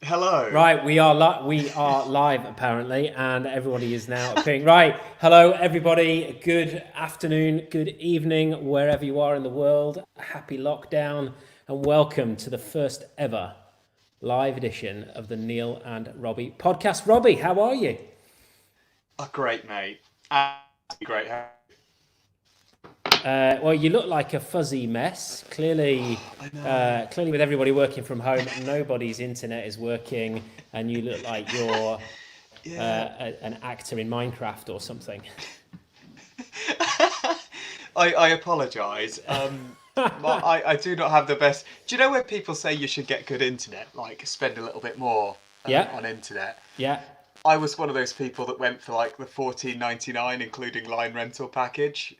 Hello. Right, we are live apparently, and everybody is now appearing. Right, hello everybody. Good afternoon, good evening, wherever you are in the world. Happy lockdown, and welcome to the first ever live edition of the Niel and Robbie podcast. Robbie, how are you? Oh, great, mate. Great. Well, you look like a fuzzy mess. Clearly, I know. clearly, with everybody working from home, nobody's internet is working, and you look like you're Yeah. an actor in Minecraft or something. I apologise. I do not have the best. Do you know when people say you should get good internet, like spend a little bit more Yeah, on internet? yeah. I was one of those people that went for like the 14.99, including line rental package.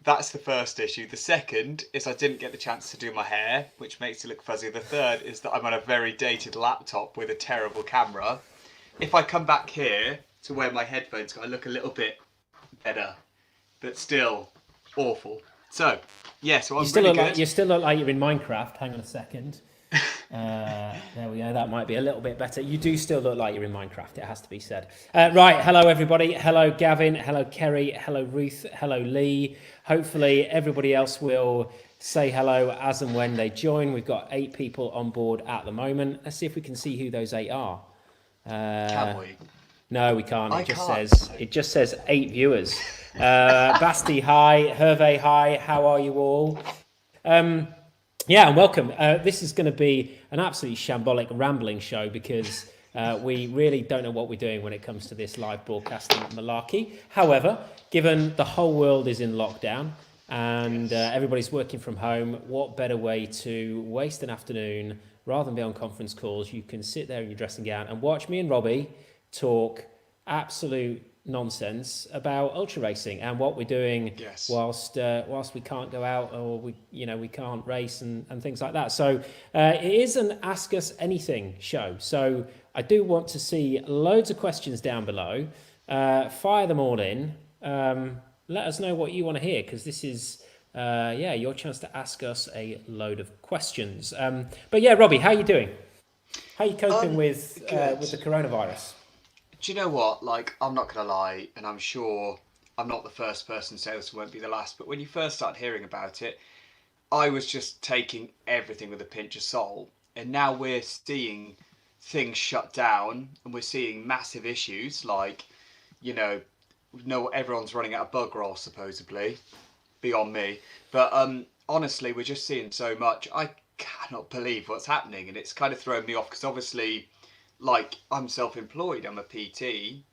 That's the first issue. The second is I didn't get the chance to do my hair, which makes it look fuzzy. The third is that I'm on a very dated laptop with a terrible camera. If I come back here to where my headphones go, I look a little bit better, but still awful. So, yeah, so You I'm still really look like good. you're in Minecraft. Hang on a second. There we go. That might be a little bit better. You do still look like you're in Minecraft. It has to be said. Right. Hello, everybody. Hello, Gavin. Hello, Kerry. Hello, Ruth. Hello, Lee. Hopefully, everybody else will say hello as and when they join. We've got 8 people on board at the moment. Let's see if we can see who those 8 are. Can we? No, we can't. I It just can't. says 8 viewers. Basti, hi. Hervé, hi. How are you all? Yeah, and welcome. This is going to be an absolutely shambolic, rambling show because we really don't know what we're doing when it comes to this live broadcasting malarkey. However, given the whole world is in lockdown and everybody's working from home, what better way to waste an afternoon rather than be on conference calls? You can sit there in your dressing gown and watch me and Robbie talk absolute nonsense about ultra racing and what we're doing Yes. whilst we can't go out or we can't race and things like that. So it is an ask us anything show. So I do want to see loads of questions down below. Fire them all in. Let us know what you want to hear because this is your chance to ask us a load of questions. But yeah, Robbie, how are you doing? How are you coping Good. with the coronavirus? Do you know what? Like, I'm not going to lie, and I'm sure I'm not the first person to say this, won't be the last, but when you first started hearing about it, I was just taking everything with a pinch of salt. And now we're seeing things shut down, and we're seeing massive issues like, you know, no, everyone's running out of bug rolls supposedly, beyond me. But honestly, we're just seeing so much. I cannot believe what's happening, and it's kind of thrown me off because obviously, like, I'm self-employed, I'm a PT,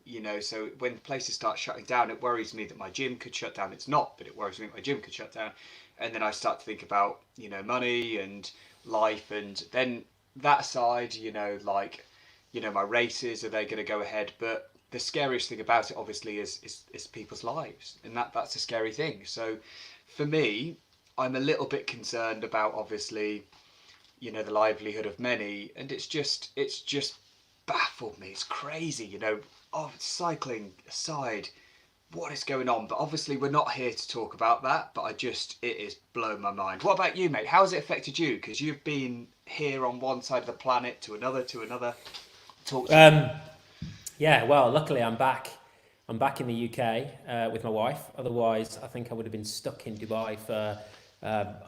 so when places start shutting down, it worries me that my gym could shut down. It's not, but it worries me that my gym could shut down. And then I start to think about, money and life, and then that side, my races, are they going to go ahead? But the scariest thing about it, obviously, is people's lives, and that's a scary thing. So for me, I'm a little bit concerned about, obviously, the livelihood of many, and it's just baffled me. It's crazy, cycling aside, what is going on? But obviously we're not here to talk about that, but it is blown my mind. What about you, mate? How has it affected you? Because you've been here on one side of the planet to another, talk to me. Um, yeah, well, luckily I'm back. I'm back in the UK with my wife. Otherwise, I think I would have been stuck in Dubai for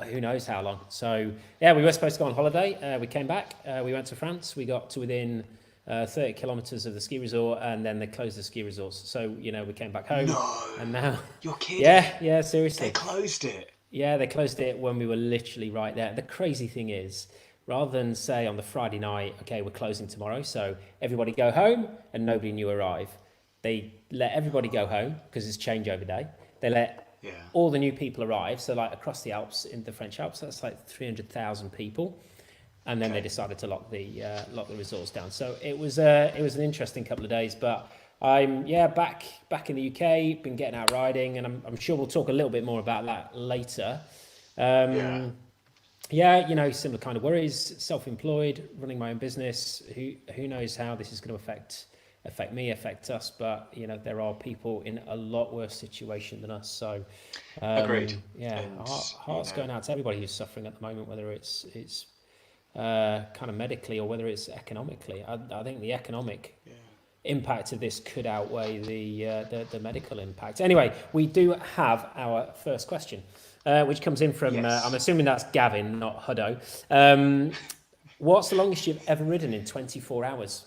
who knows how long. So yeah, we were supposed to go on holiday. We came back. We went to France. We got to within 30 kilometres of the ski resort, and then they closed the ski resorts. So we came back home, No, and now, you're kidding. yeah, They seriously. closed it. Yeah, they closed it when we were literally right there. The crazy thing is, rather than say on the Friday night, okay, we're closing tomorrow, so everybody go home and nobody new arrive, they let everybody go home because it's changeover day. They let Yeah. all the new people arrive. So like across the Alps, in the French Alps, that's like 300,000 people. And then they Okay. decided to lock the resorts down. So it was an interesting couple of days, but I'm back in the UK, been getting out riding, and I'm sure we'll talk a little bit more about that later. Yeah. Um, similar kind of worries. Self-employed, running my own business. Who knows how this is going to affect me, affect us? But there are people in a lot worse situation than us. So Agreed. yeah, And hearts going out to everybody who's suffering at the moment, whether it's kind of medically or whether it's economically. I think the economic impact of this could outweigh the medical impact. Anyway, we do have our first question, which comes in from, I'm assuming that's Gavin, not Huddo. What's the longest you've ever ridden in 24 hours?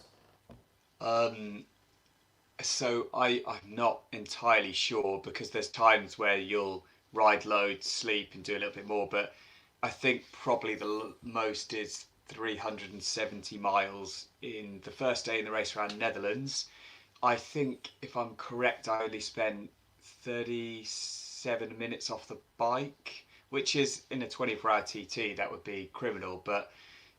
So I'm not entirely sure because there's times where you'll ride loads, sleep, and do a little bit more. But I think probably the most is 370 miles in the first day in the race around Netherlands. I think if I'm correct, I only spent 37 minutes off the bike, which is in a 24-hour TT, that would be criminal. But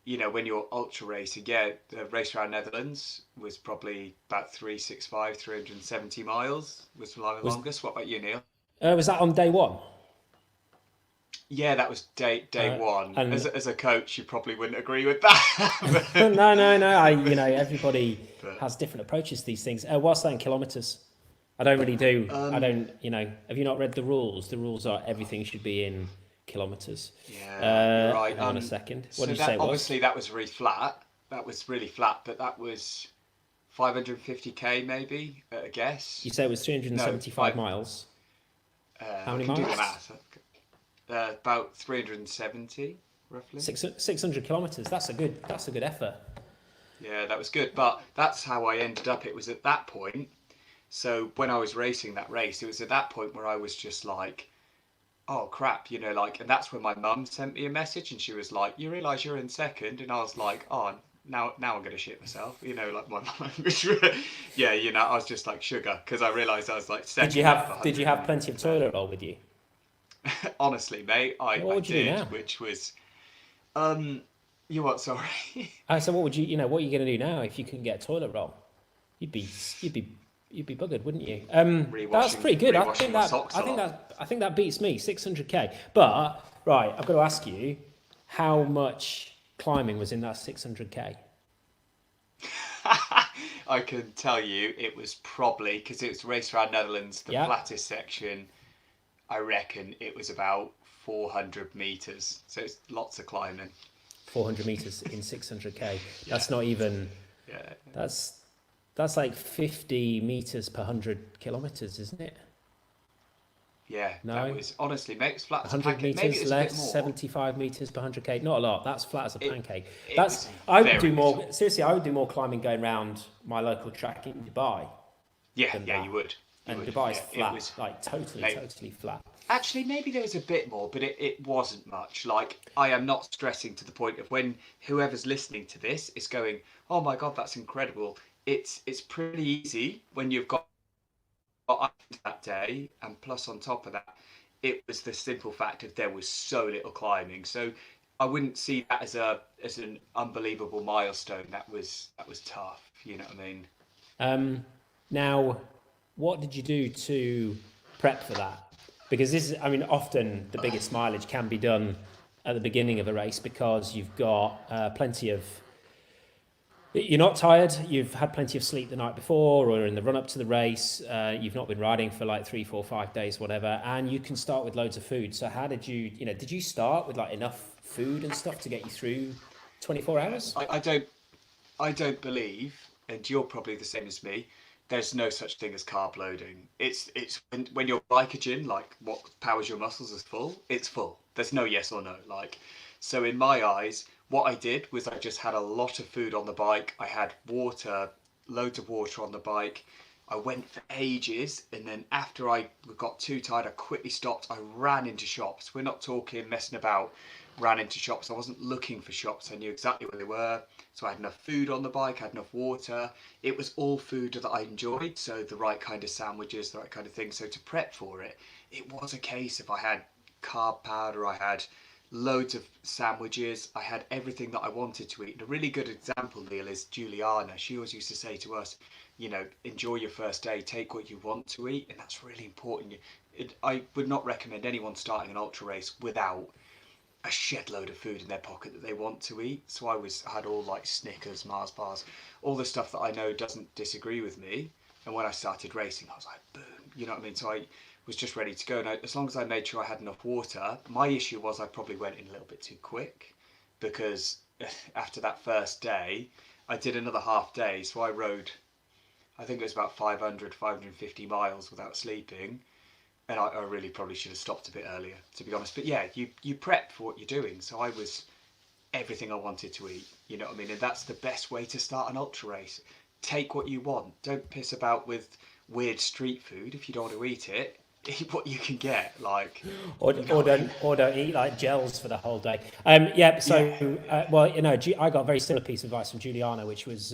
you know, when you're ultra racing, the race around Netherlands was probably about 370 miles was the longest. What about you, Neil? Was that on day one? Yeah, that was day one. And As a coach, you probably wouldn't agree with that. no. Everybody has different approaches to these things. What's that in kilometres? I don't really do. I don't. Have you not read the rules? The rules are everything should be in kilometres. Yeah, you're right. Hang on a second. What so did you say? Obviously, that was really flat. That was really flat, but that was 550k maybe. I guess. You say it was 375 miles. How many miles? Do the math. About 370 roughly. 600 kilometres. That's a good effort. Yeah, that was good. But that's how I ended up. It was at that point. So when I was racing that race, it was at that point where I was just like, oh crap, and that's when my mum sent me a message and she was like, you realise you're in second? And I was like, oh, now I'm going to shit myself. Like my mum was, I was just like sugar because I realised I was like second. Did you have plenty of toilet roll with you? Honestly, mate, I did, which was, you what? Sorry. So what would what are you going to do now if you couldn't get a toilet roll? You'd be buggered, wouldn't you? That's pretty good. I think that beats me. 600k. But right, I've got to ask you, how much climbing was in that 600k? I can tell you, it was probably because it was race around Netherlands, the flattest section. I reckon it was about 400 meters. So it's lots of climbing. 400 meters in 600k. That's not even. Yeah. That's like 50 meters per 100 kilometers, isn't it? Yeah. No. That was honestly, mate, it's flat as 100 a pancake. meters Maybe less, 75 meters per 100k. Not a lot. That's flat as a pancake. I would do more. Seriously, I would do more climbing going around my local track in Dubai. Yeah, you would. Dubai's flat, like totally flat. Actually, maybe there was a bit more, but it wasn't much. Like, I am not stressing to the point of when whoever's listening to this is going, oh my God, that's incredible. It's pretty easy when you've got that day, and plus on top of that, it was the simple fact that there was so little climbing. So I wouldn't see that as an unbelievable milestone. That was tough. You know what I mean? Now, what did you do to prep for that? Because this is, often the biggest mileage can be done at the beginning of a race because you've got plenty of. You're not tired. You've had plenty of sleep the night before, or in the run up to the race. You've not been riding for like 3, 4, 5 days, whatever, and you can start with loads of food. So how did you, did you start with like enough food and stuff to get you through 24 hours? I don't believe, and you're probably the same as me. There's no such thing as carb loading. It's when your glycogen, like what powers your muscles, is full. It's full. There's no yes or no. So in my eyes, what I did was I just had a lot of food on the bike. I had water, loads of water on the bike. I went for ages, and then after I got too tired, I quickly stopped. I ran into shops. We're not talking messing about. Ran into shops. I wasn't looking for shops. I knew exactly where they were. So I had enough food on the bike. I had enough water. It was all food that I enjoyed. So the right kind of sandwiches, the right kind of thing. So to prep for it, it was a case of I had carb powder. I had loads of sandwiches. I had everything that I wanted to eat. And a really good example, Neil, is Juliana. She always used to say to us, enjoy your first day, take what you want to eat. And that's really important. I would not recommend anyone starting an ultra race without a shed load of food in their pocket that they want to eat. So I had all like Snickers, Mars bars, all the stuff that I know doesn't disagree with me. And when I started racing, I was like, boom, you know what I mean? So I was just ready to go. And as long as I made sure I had enough water, my issue was I probably went in a little bit too quick because after that first day, I did another half day. So I rode, I think it was about 500, 550 miles without sleeping. And I really probably should have stopped a bit earlier, to be honest. But yeah, you prep for what you're doing. So I was everything I wanted to eat. You know what I mean? And that's the best way to start an ultra race. Take what you want. Don't piss about with weird street food if you don't want to eat it. Eat what you can get, like, or, you or know. don't eat like gels for the whole day. Yeah. Yeah, So, well, you know, I got a very similar piece of advice from Juliana, which was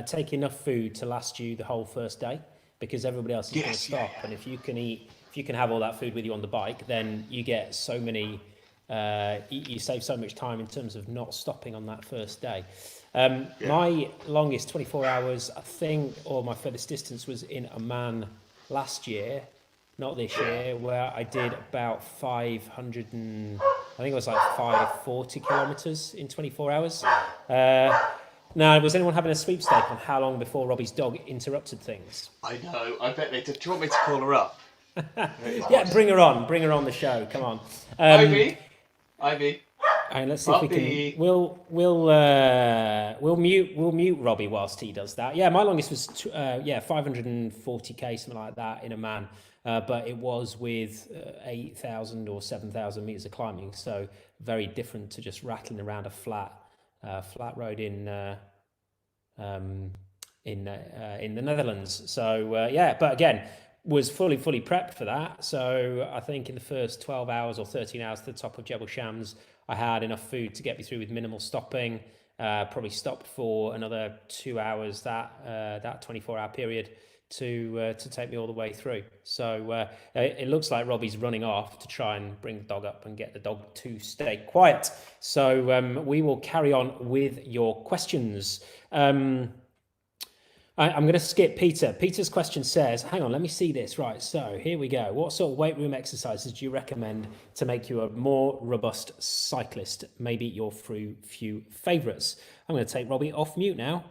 take enough food to last you the whole first day, because everybody else is going to yes, yeah, stop. And if you can have all that food with you on the bike, then you get so many. You save so much time in terms of not stopping on that first day. yeah, My longest 24 hours, I think, or my furthest distance was in Oman last year, not this year, where I did about 500 and I think it was like 540 kilometres in 24 hours. Now, was anyone having a sweepstake on how long before Robbie's dog interrupted things? I know. I bet they did. Do you want me to call her up? Yeah, bring her on the show. Come on. Ivy, Ivy, And let's see if we can. puppy. We'll mute Robbie whilst he does that. Yeah, my longest was 540k, something like that, in a man. But it was with 8,000 or 7,000 meters of climbing, so very different to just rattling around a flat road in the Netherlands. So yeah, but again, was fully prepped for that. So I think in the first 12 hours or 13 hours to the top of Jebel Shams, I had enough food to get me through with minimal stopping. Probably stopped for another 2 hours that 24-hour period to take me all the way through. So it looks like Robbie's running off to try and bring the dog up and get the dog to stay quiet. So we will carry on with your questions. I'm going to skip Peter. Peter's question says, hang on, let me see this. Right, so here we go. What sort of weight room exercises do you recommend to make you a more robust cyclist? Maybe your few favourites. I'm going to take Robbie off mute now.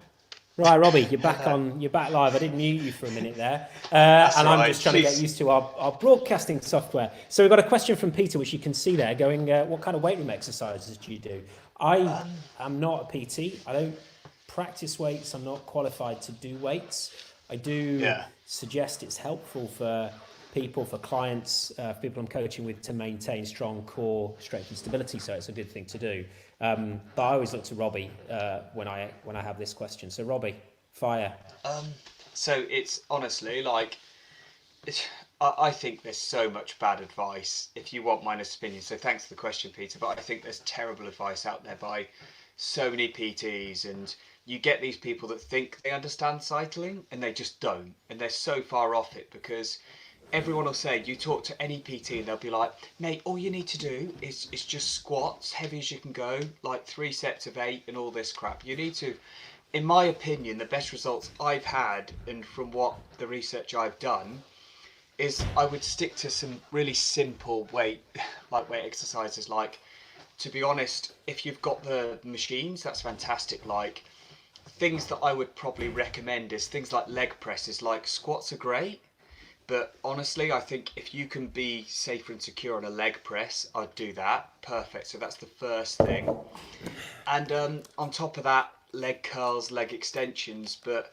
Right, Robbie, you're back live. I didn't mute you for a minute there. And I'm just trying to get used to our broadcasting software. So we've got a question from Peter, which you can see there, going, what kind of weight room exercises do you do? I am not a PT. I don't practice weights. I'm not qualified to do weights. I do suggest it's helpful for people, for clients, people I'm coaching with, to maintain strong core strength and stability. So it's a good thing to do. But I always look to Robbie when I have this question. So Robbie, fire. So it's honestly like, I think there's so much bad advice. If you want my honest opinion, so thanks for the question, Peter. But I think there's terrible advice out there by so many PTs, and you get these people that think they understand cycling and they just don't, and they're so far off it, because everyone will say, you talk to any PT and they'll be like, mate, all you need to do is just squats, heavy as you can go, like 3 sets of 8 and all this crap. You need to, in my opinion, the best results I've had, and from what the research I've done, is I would stick to some really simple weight exercises. Like, to be honest, if you've got the machines, that's fantastic. Like, things that I would probably recommend is things like leg presses. Like, squats are great, but honestly, I think if you can be safer and secure on a leg press, I'd do that. Perfect. So that's the first thing. And on top of that, leg curls, leg extensions. But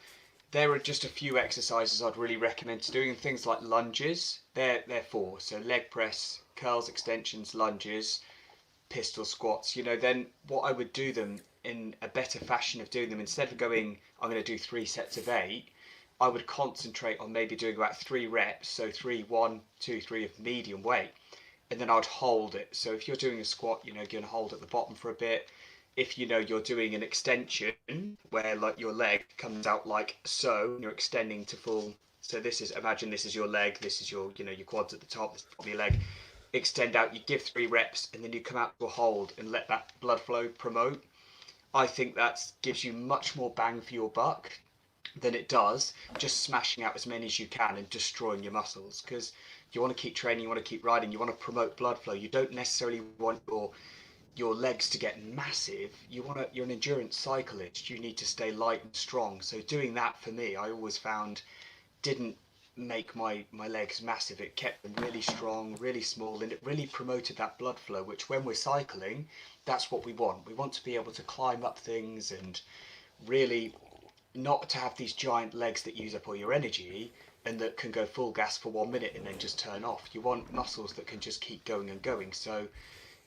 there are just a few exercises I'd really recommend to doing. Things like lunges. They're 4. So leg press, curls, extensions, lunges, pistol squats. You know, then what I would do them in a better fashion of doing them, instead of going, I'm going to do 3 sets of 8, I would concentrate on maybe doing about 3 reps. So 3, 1, 2, 3 of medium weight, and then I'd hold it. So if you're doing a squat, you know, you're going to hold at the bottom for a bit. If you know you're doing an extension where like your leg comes out like so, and you're extending to full. So this is, imagine this is your leg, this is your, you know, your quads at the top, this is probably your leg. Extend out, you give 3 reps, and then you come out to a hold and let that blood flow promote. I think that gives you much more bang for your buck than it does just smashing out as many as you can and destroying your muscles, because you want to keep training, you want to keep riding, you want to promote blood flow. You don't necessarily want your legs to get massive. You're an endurance cyclist, you need to stay light and strong. So doing that, for me, I always found didn't make my legs massive. It kept them really strong, really small, and it really promoted that blood flow, which when we're cycling, that's what we want. We want to be able to climb up things and really not to have these giant legs that use up all your energy and that can go full gas for 1 minute and then just turn off. You want muscles that can just keep going and going. So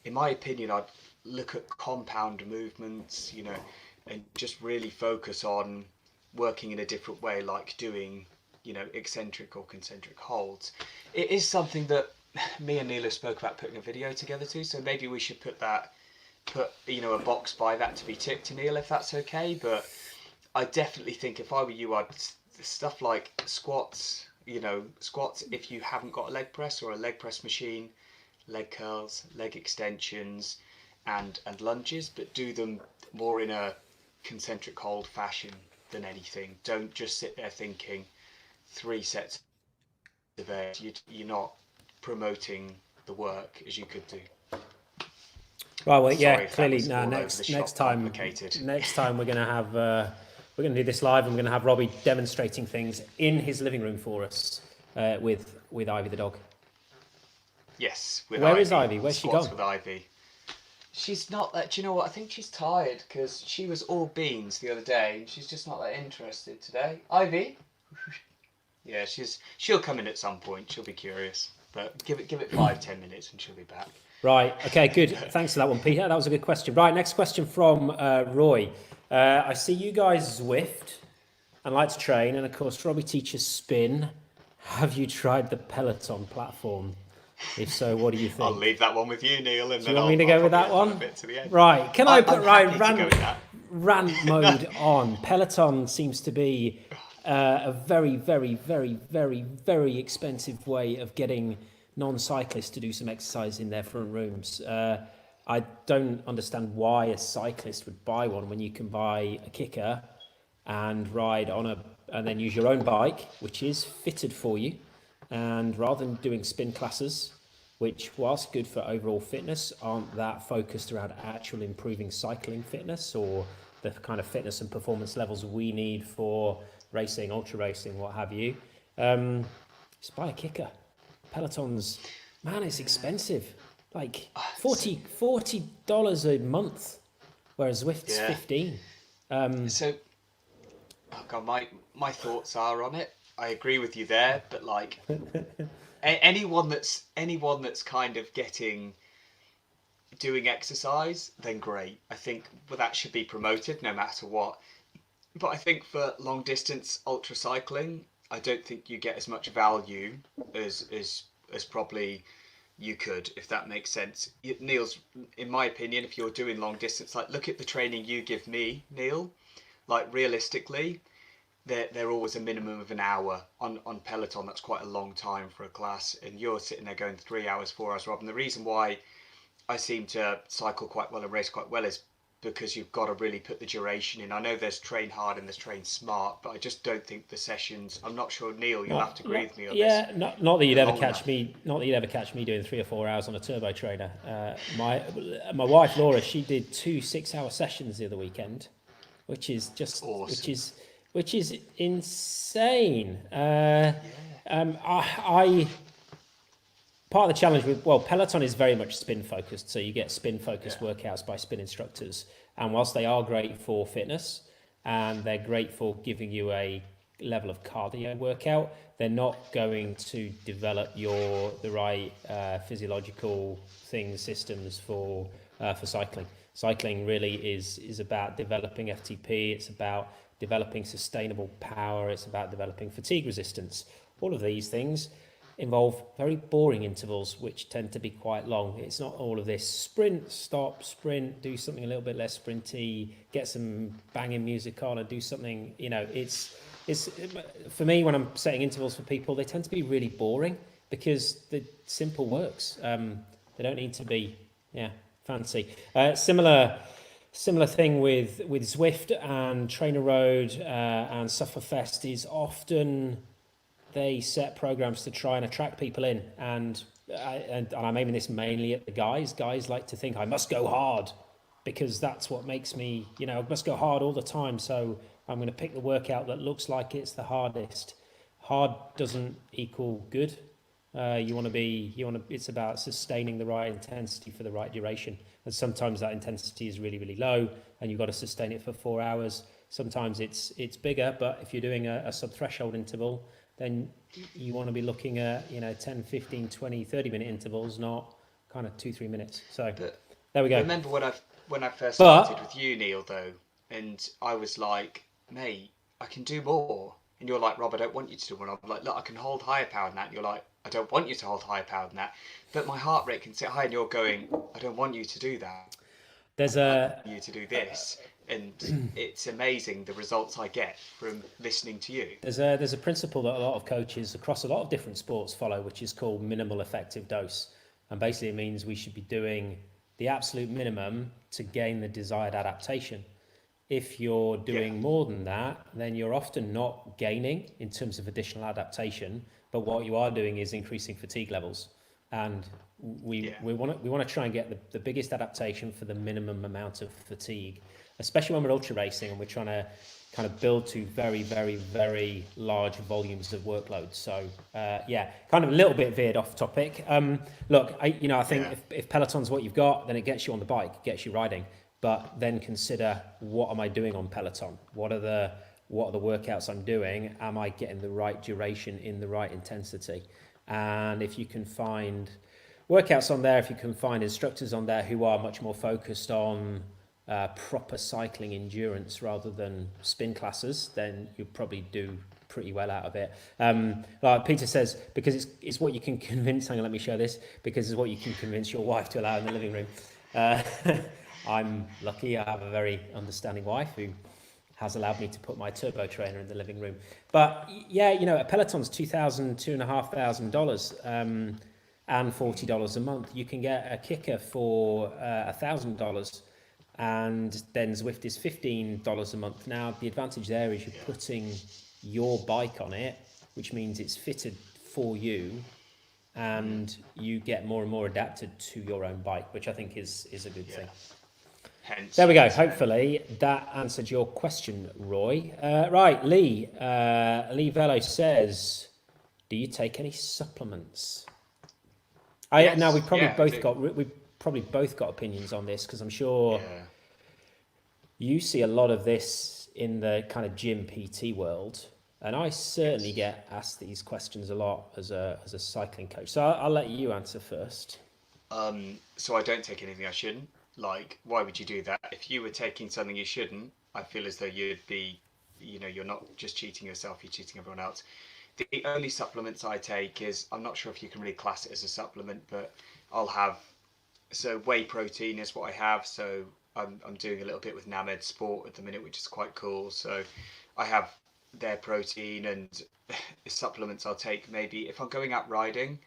in my opinion, I'd look at compound movements, and just really focus on working in a different way, like doing, eccentric or concentric holds. It is something that me and Neil have spoke about putting a video together too, so maybe we should put a box by that to be ticked to Neil, if that's okay. But I definitely think if I were you, I'd stuff like squats, squats if you haven't got a leg press or a leg press machine, leg curls, leg extensions, and lunges, but do them more in a concentric hold fashion than anything. Don't just sit there thinking 3 sets of 8. You're not promoting the work as you could do. Right, well, yeah, Sorry if that clearly. was No, all over next the shop, time, complicated. next time we're gonna do this live, and we're gonna have Robbie demonstrating things in his living room for us with Ivy the dog. Yes. With Where Ivy. is Ivy? Where's she Squats gone? with Ivy. She's not that. Do you know what? I think she's tired because she was all beans the other day, and she's just not that interested today. Ivy. Yeah, she'll come in at some point. She'll be curious, but give it 5-10 minutes, and she'll be back. Right. Okay. Good. Thanks for that one, Peter. That was a good question. Right. Next question from Roy. I see you guys Zwift and like to train, and of course Robbie teaches spin. Have you tried the Peloton platform? If so, what do you think? I'll leave that one with you, Neil, and Do then you want I'll me to go with that probably add one? a bit to the end. Right. Can I put I'm happy to go with that. rant mode on? Peloton seems to be a very, very, very, very, very expensive way of getting non-cyclists to do some exercise in their front rooms. I don't understand why a cyclist would buy one when you can buy a kicker and ride and then use your own bike, which is fitted for you. And rather than doing spin classes, which whilst good for overall fitness, aren't that focused around actual improving cycling fitness or the kind of fitness and performance levels we need for racing, ultra racing, what have you. Just buy a kicker. Peloton's, man, it's expensive. Like $40 a month, whereas Zwift's 15. So, oh God, my thoughts are on it. I agree with you there, but like anyone that's kind of doing exercise, then great. I think that should be promoted no matter what. But I think for long distance ultra cycling, I don't think you get as much value as probably you could, if that makes sense. Neil's, in my opinion, if you're doing long distance, like look at the training you give me, Neil. Like realistically, they're always a minimum of an hour on Peloton. That's quite a long time for a class, and you're sitting there going 3 hours, 4 hours, Rob. And the reason why I seem to cycle quite well and race quite well is because you've got to really put the duration in. I know there's train hard and there's train smart, but I just don't think the sessions. I'm not sure, Neil. You'll have to agree with me on this. Yeah, not that you'd ever catch me. Not that you'd ever catch me doing 3 or 4 hours on a turbo trainer. My wife Laura, she did 2 6-hour sessions the other weekend, which is just awesome. which is insane. I part of the challenge with Peloton is very much spin focused, so you get spin focused workouts by spin instructors, and whilst they are great for fitness and they're great for giving you a level of cardio workout, they're not going to develop the right physiological systems for cycling. Cycling really is about developing FTP. It's about developing sustainable power. It's about developing fatigue resistance. All of these things involve very boring intervals, which tend to be quite long. It's not all of this sprint, stop, sprint, do something a little bit less sprinty, get some banging music on and do something, it's for me, when I'm setting intervals for people, they tend to be really boring because the simple works. They don't need to be, fancy. Similar thing with Zwift and Trainer Road and Sufferfest is often they set programs to try and attract people in, and I'm aiming this mainly at the guys. Guys like to think I must go hard because that's what makes me, I must go hard all the time. So I'm going to pick the workout that looks like it's the hardest hard doesn't equal good. It's about sustaining the right intensity for the right duration. And sometimes that intensity is really, really low and you've got to sustain it for 4 hours. Sometimes it's bigger, but if you're doing a sub-threshold interval, then you want to be looking at, 10, 15, 20, 30-minute intervals, not kind of 2-3 minutes. So But there we go. remember when I first started with you, Neil, though, and I was like, mate, I can do more. And you're like, Rob, I don't want you to do more. I'm like, look, I can hold higher power than that. And you're like, I don't want you to hold higher power than that. But my heart rate can sit high. And you're going, I don't want you to do that. There's I want you to do this. And it's amazing the results I get from listening to you. There's a principle that a lot of coaches across a lot of different sports follow, which is called minimal effective dose. And basically it means we should be doing the absolute minimum to gain the desired adaptation. If you're doing more than that, then you're often not gaining in terms of additional adaptation, but what you are doing is increasing fatigue levels. And we want to try and get the biggest adaptation for the minimum amount of fatigue, especially when we're ultra racing and we're trying to kind of build to very, very, very large volumes of workload. So kind of a little bit veered off topic. Look, I think if Peloton's what you've got, then it gets you on the bike, it gets you riding. But then consider, what am I doing on Peloton? What are the workouts I'm doing? Am I getting the right duration in the right intensity? And if you can find workouts on there, if you can find instructors on there who are much more focused on proper cycling endurance rather than spin classes, then you'll probably do pretty well out of it. Like Peter says, because it's what you can convince, hang on, let me show this, because it's what you can convince your wife to allow in the living room. I'm lucky, I have a very understanding wife who has allowed me to put my turbo trainer in the living room. But a Peloton's $2,500 and $40 a month. You can get a kicker for $1,000, and then Zwift is $15 a month. Now, the advantage there is you're putting your bike on it, which means it's fitted for you, and you get more and more adapted to your own bike, which I think is a good thing. Hence, there we go. Hopefully that answered your question, Roy. Right, Lee. Lee Velo says, do you take any supplements? Now we've probably both got opinions on this, because I'm sure you see a lot of this in the kind of gym PT world. And I certainly get asked these questions a lot as a cycling coach. So I'll let you answer first. So I don't take anything I shouldn't. Like, why would you do that? If you were taking something you shouldn't, I feel as though you'd be, you're not just cheating yourself, you're cheating everyone else. The only supplements I take is, I'm not sure if you can really class it as a supplement, but so whey protein is what I have. So I'm doing a little bit with Named Sport at the minute, which is quite cool. So I have their protein, and supplements I'll take maybe if I'm going out riding,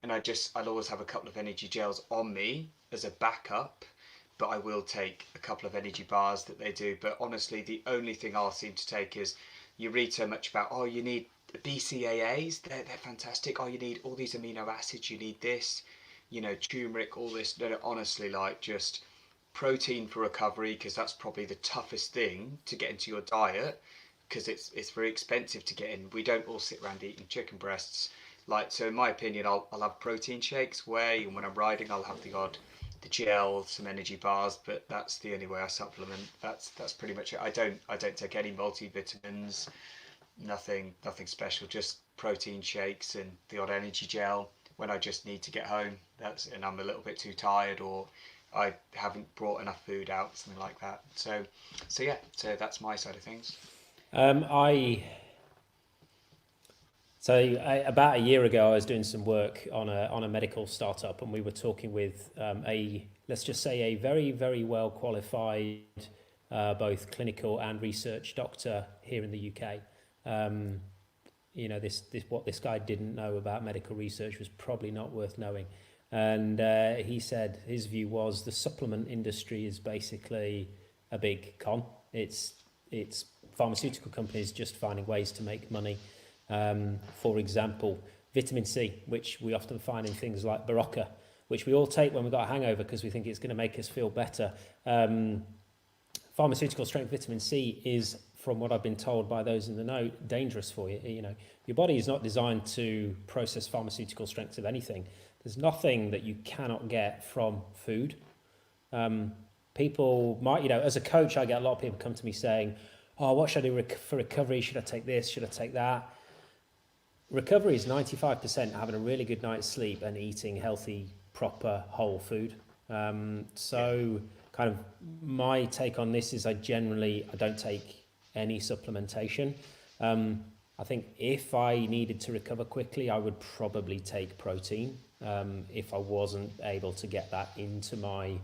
and I'll always have a couple of energy gels on me as a backup, but I will take a couple of energy bars that they do. But honestly, the only thing I'll seem to take is, you read so much about, you need BCAAs, they're fantastic. You need all these amino acids, you need this, turmeric, all this. No, honestly, like, just protein for recovery, because that's probably the toughest thing to get into your diet, because it's very expensive to get in. We don't all sit around eating chicken breasts. So in my opinion, I'll have protein shakes, whey, and when I'm riding, I'll have the gel, some energy bars, but that's the only way I supplement. That's pretty much it. I don't take any multivitamins, nothing special, just protein shakes and the odd energy gel when I just need to get home. And I'm a little bit too tired, or I haven't brought enough food out, something like that. So that's my side of things. About a year ago, I was doing some work on a medical startup, and we were talking with let's just say a very, very well qualified both clinical and research doctor here in the UK. What this guy didn't know about medical research was probably not worth knowing. And he said his view was the supplement industry is basically a big con. It's pharmaceutical companies just finding ways to make money. For example, vitamin C, which we often find in things like Berocca, which we all take when we've got a hangover because we think it's going to make us feel better. Pharmaceutical strength vitamin C is from what I've been told by those in the know, dangerous for you. You know, your body is not designed to process pharmaceutical strengths of anything. There's nothing that you cannot get from food. People might, you know, as a coach, I get a lot of people come to me saying, oh, what should I do for recovery? Should I take this? Should I take that? Recovery is 95% having a really good night's sleep and eating healthy, proper, whole food. So kind of my take on this is I don't take any supplementation. I think if I needed to recover quickly, I would probably take protein if I wasn't able to get that into my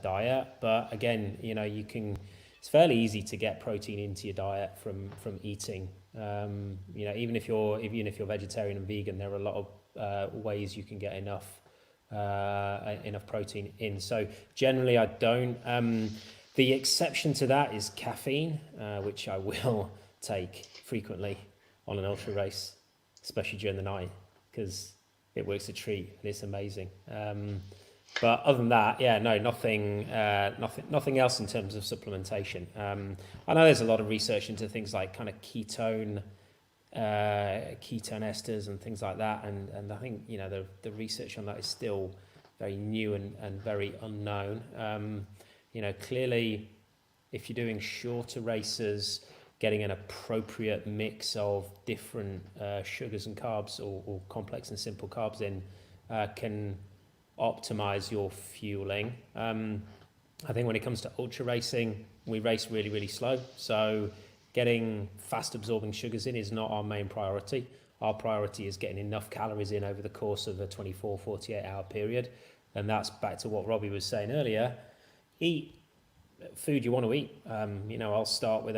diet. But again, you know, it's fairly easy to get protein into your diet from eating. You know, even if you're vegetarian and vegan, there are a lot of ways you can get enough protein in. So generally I don't. The exception to that is caffeine, which I will take frequently on an ultra race, especially during the night, because it works a treat and it's amazing. But other than that, yeah, no, nothing else in terms of supplementation. I know there's a lot of research into things like kind of ketone esters and things like that, and I think, you know, the research on that is still very new and very unknown. You know, clearly, if you're doing shorter races, getting an appropriate mix of different sugars and carbs or complex and simple carbs in can optimize your fueling. I think when it comes to ultra racing, we race really, really slow. So getting fast absorbing sugars in is not our main priority. Our priority is getting enough calories in over the course of a 24, 48 hour period. And that's back to what Robbie was saying earlier. Eat food you want to eat. You know, I'll start with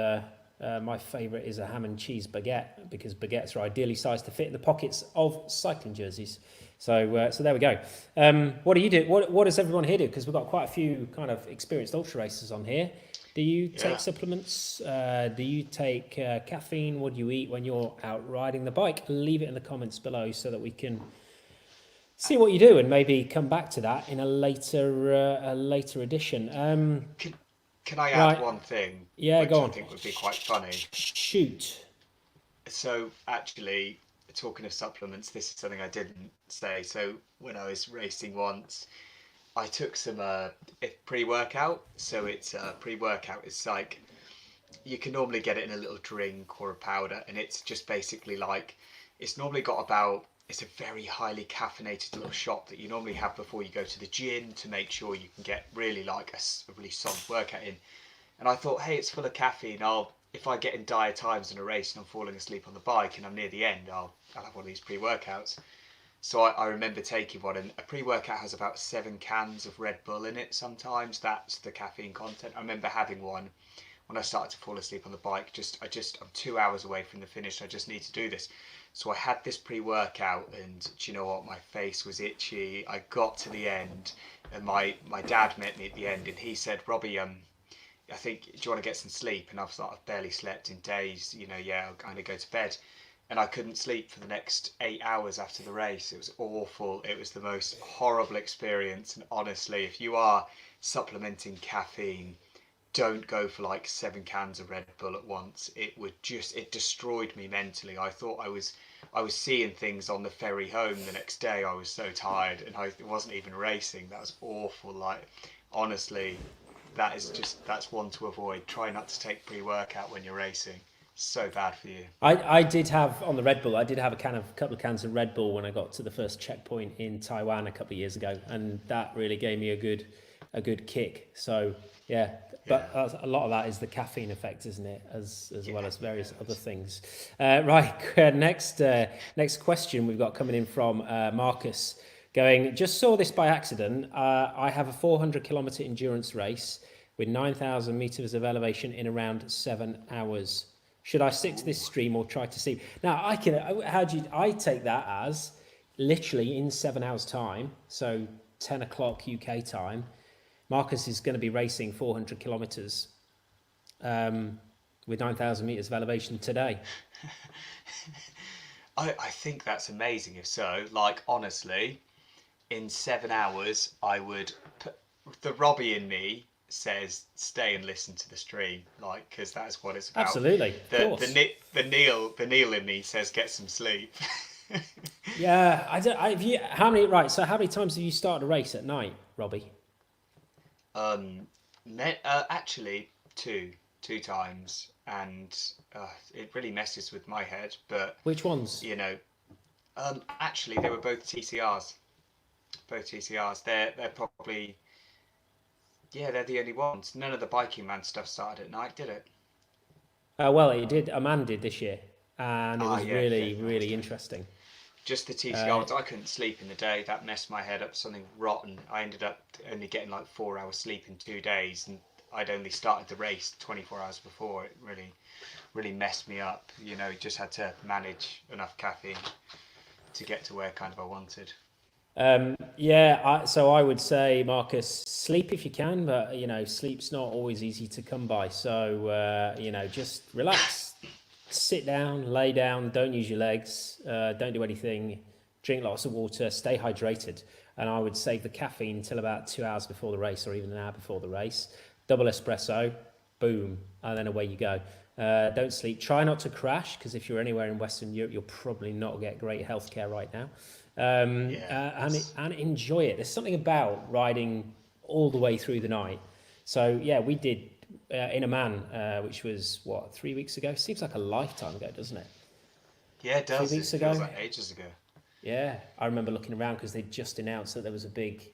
my favorite is a ham and cheese baguette, because baguettes are ideally sized to fit in the pockets of cycling jerseys. So there we go. What do you do? What does everyone here do? Because we've got quite a few kind of experienced ultra racers on here. Do you take supplements? Do you take caffeine? What do you eat when you're out riding the bike? Leave it in the comments below so that we can see what you do and maybe come back to that in a later edition. Can I add one thing? Yeah, which go I on. think would be quite funny. Shoot. So actually, talking of supplements, this is something I didn't say. So when I was racing once, I took some pre-workout. So it's pre-workout. It's like, you can normally get it in a little drink or a powder, and it's just basically like, it's normally got about, it's a very highly caffeinated little shot that you normally have before you go to the gym to make sure you can get really like a really solid workout in. And I thought, hey, it's full of caffeine. If I get in dire times in a race and I'm falling asleep on the bike and I'm near the end, I'll have one of these pre-workouts. So I remember taking one, and a pre-workout has about 7 cans of Red Bull in it sometimes. That's the caffeine content. I remember having one when I started to fall asleep on the bike. I'm 2 hours away from the finish. I just need to do this. So I had this pre-workout, and do you know what? My face was itchy. I got to the end, and my dad met me at the end, and he said, Robbie, I think, do you want to get some sleep? And I've barely slept in days, you know, yeah, I'll kind of go to bed. And I couldn't sleep for the next 8 hours after the race. It was awful. It was the most horrible experience. And honestly, if you are supplementing caffeine, don't go for like 7 cans of Red Bull at once. It destroyed me mentally. I thought I was seeing things on the ferry home the next day. I was so tired, and I wasn't even racing. That was awful. Like, honestly, that's one to avoid. Try not to take pre-workout when you're racing. So bad for you. I did have on the Red Bull. I did have a couple of cans of Red Bull when I got to the first checkpoint in Taiwan a couple of years ago, and that really gave me a good kick. So yeah, but a lot of that is the caffeine effect, isn't it? As well as various other things. Right, next question we've got coming in from Marcus. Going, just saw this by accident. I have a 400 kilometer endurance race with 9,000 meters of elevation in around 7 hours. Should I stick to this stream or try to sleep? Now, I take that as literally in 7 hours time. So 10 o'clock UK time, Marcus is going to be racing 400 kilometers with 9,000 meters of elevation today. I think that's amazing. If so, like, honestly, in 7 hours, I would put the Robbie in me says stay and listen to the stream, like, because that's what it's about. Absolutely, of course. The Neil in me says get some sleep. Yeah, I don't. Have you? How many? Right. So, how many times have you started a race at night, Robbie? um, Actually, two times, and it really messes with my head. But Which ones? you know, actually, they were both TCRs. Both TCRs. They're probably, yeah, they're the only ones. None of the biking man stuff started at night, did it? Well, it did. A man did this year, and it Ah, was yeah, yeah, really, that was really true. interesting. Just the TCR Uh, ones. I couldn't sleep in the day. That messed my head up. Something rotten. I ended up only getting like 4 hours sleep in 2 days, and I'd only started the race 24 hours before. It really messed me up. Just had to manage enough caffeine to get to where kind of I wanted. yeah. So I would say, Marcus, sleep if you can, but sleep's not always easy to come by. So just relax, sit down, lay down, don't use your legs, don't do anything, drink lots of water, stay hydrated. And I would save the caffeine until about 2 hours before the race or even an hour before the race. Double espresso, boom, and then away you go. Don't sleep. Try not to crash, because if you're anywhere in Western Europe, you'll probably not get great healthcare right now. Yeah, And enjoy it. There's something about riding all the way through the night. So yeah, we did in Amman, which was what, 3 weeks ago. Seems like a lifetime ago, doesn't it? yeah, it Three does. It weeks feels ago. like ages ago. Yeah, I remember looking around because they just announced that there was a big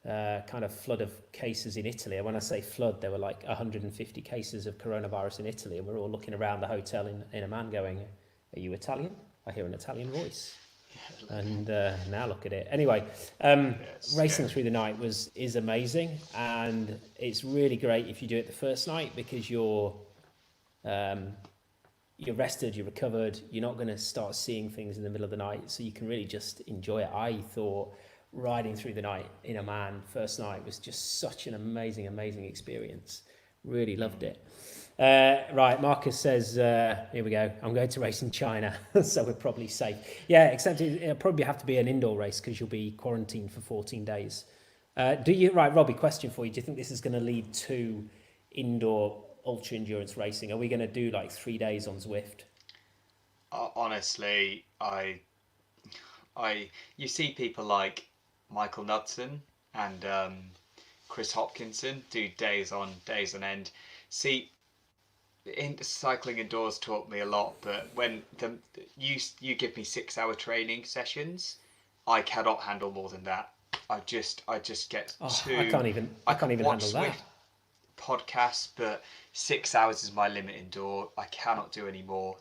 kind of flood of cases in Italy. And when I say flood, there were like 150 cases of coronavirus in Italy, and we're all looking around the hotel in Amman going, "Are you Italian? I hear an Italian voice." And now look at it. Anyway, Yeah, it's racing scary. through the night is amazing, and it's really great if you do it the first night, because um, you're rested, you're recovered, you're not going to start seeing things in the middle of the night, so you can really just enjoy it. I thought riding through the night in Oman first night was just such an amazing experience. Really loved it. Right, Marcus says, here we go, I'm going to race in China, so we're probably safe. Yeah, except it'll probably have to be an indoor race because you'll be quarantined for 14 days. Right, Robbie, question for you. Do you think this is going to lead to indoor ultra endurance racing? Are we going to do like 3 days on Zwift? Honestly, you see people like Michael Knudsen and Chris Hopkinson do days on end. See, cycling indoors taught me a lot, but when you give me 6 hour training sessions, I cannot handle more than that. I just get Oh, too. I I can't can even watch handle that. Swift podcasts, but 6 hours is my limit indoor. I cannot do any more.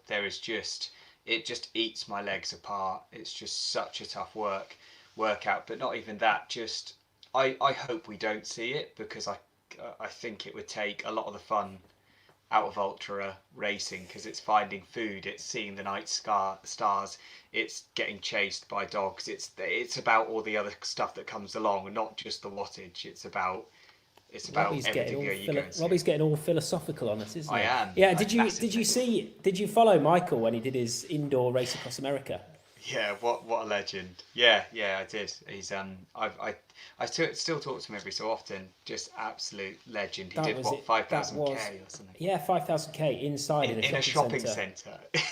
It just eats my legs apart. It's just such a tough workout. But not even that. Just I hope we don't see it, because I think it would take a lot of the fun out of ultra racing, because it's finding food, it's seeing the night stars, it's getting chased by dogs. It's about all the other stuff that comes along, and not just the wattage. It's about everything that you go and see. Robbie's getting all philosophical on us, isn't I he? am, Yeah. like, massively. Did you follow Michael when he did his indoor race across America? Yeah, what a legend. Yeah, I did. He's still talk to him every so often. Just absolute legend. He That did was what, it. That 5,000 was, k or something yeah, 5,000 k inside in a in a shopping shopping centre. centre.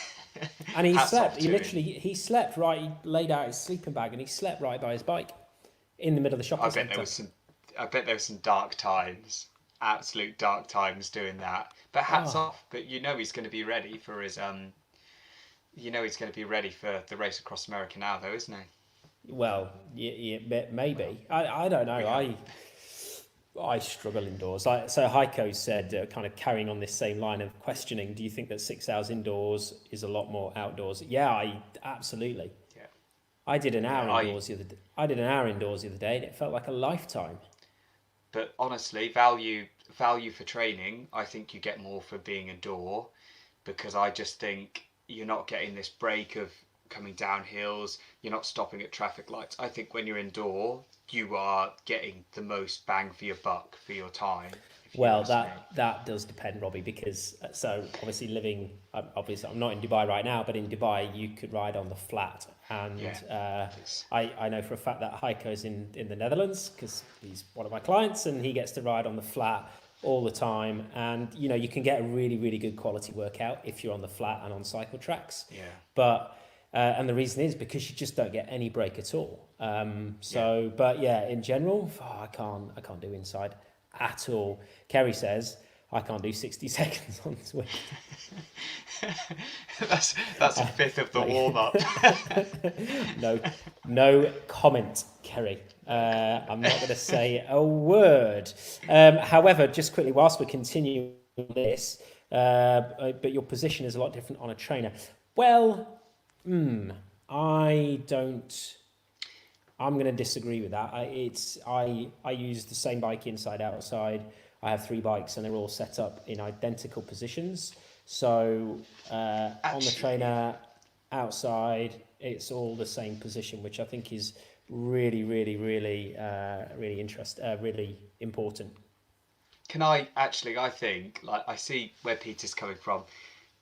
And he Hats slept. off He to him. literally he slept right. He laid out his sleeping bag and he slept right by his bike in the middle of the I shopping bet there centre. was some. I bet there was some dark times, absolute dark times doing that. But hats Oh, off. But he's going to be ready for his. He's going to be ready for the race across America now, though, isn't he? well, maybe. I don't know. We hope. I struggle indoors. So Heiko said, kind of carrying on this same line of questioning, do you think that 6 hours indoors is a lot more outdoors? Yeah, I absolutely. Yeah, I did an yeah. hour indoors the other day. I did an hour indoors the other day, and it felt like a lifetime. But honestly, value for training, I think you get more for being indoor, because I just think you're not getting this break of coming down hills, you're not stopping at traffic lights. I think when you're indoor, you are getting the most bang for your buck for your time. if you Well, ask me. that does depend, Robbie, because so obviously obviously I'm not in Dubai right now, but in Dubai you could ride on the flat, and Yeah, it's I know for a fact that Heiko's in the Netherlands because he's one of my clients, and he gets to ride on the flat all the time, and you can get a really good quality workout if you're on the flat and on cycle tracks, yeah, but. And the reason is because you just don't get any break at all. yeah. But yeah, in general, I can't do inside at all. Kerry says I can't do 60 seconds on Zwift. That's a fifth of the warm up. No comment, Kerry. No comment. I'm not going to say a word. However, just quickly, whilst we're continuing this, but your position is a lot different on a trainer. Well, I don't. I'm going to disagree with that. I use the same bike inside outside. I have 3 bikes and they're all set up in identical positions. So on the Actually, trainer outside, it's all the same position, which I think is really important. can I actually? I think like I see where Peter's coming from.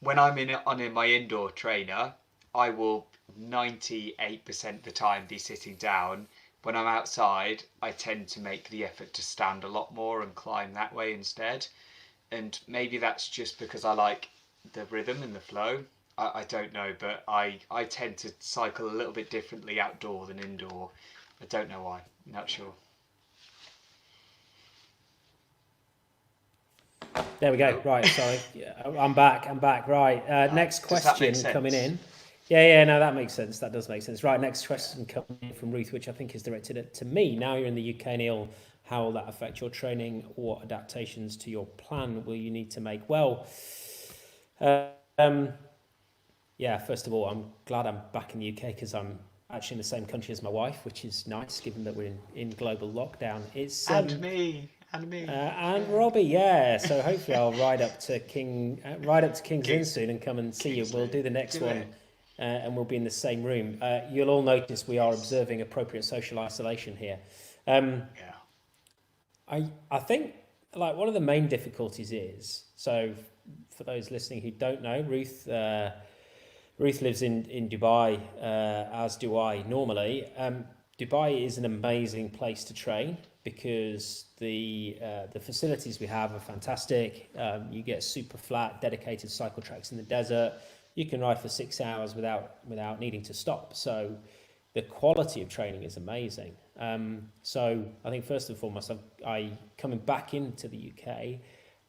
When I'm in my indoor trainer, I will 98% of the time be sitting down. When I'm outside, I tend to make the effort to stand a lot more and climb that way instead. And maybe that's just because I like the rhythm and the flow. I don't know, but I tend to cycle a little bit differently outdoor than indoor. I don't know why. Not sure. There we go. Oh, Right, sorry. Yeah, I'm back. Right. Next does that make question coming sense? in. Yeah, no, that makes sense. That does make sense. Right, next question coming in from Ruth, which I think is directed to me. Now you're in the UK, Neil. How will that affect your training? What adaptations to your plan will you need to make? Well, yeah, first of all, I'm glad I'm back in the UK because I'm actually in the same country as my wife, which is nice given that we're in global lockdown. It's And me, and yeah. Robbie, yeah. So hopefully I'll ride up to King's Lynn Kings, soon and come and see you. We'll Kingsley, do the next do one, it. and we'll be in the same room. You'll all notice we are observing appropriate social isolation here. Um, Yeah. I think like one of the main difficulties is so for those listening who don't know, Ruth lives in Dubai, as do I normally. Dubai is an amazing place to train because the facilities we have are fantastic. You get super flat, dedicated cycle tracks in the desert. You can ride for 6 hours without needing to stop. So the quality of training is amazing. So I think first and foremost, I coming back into the UK,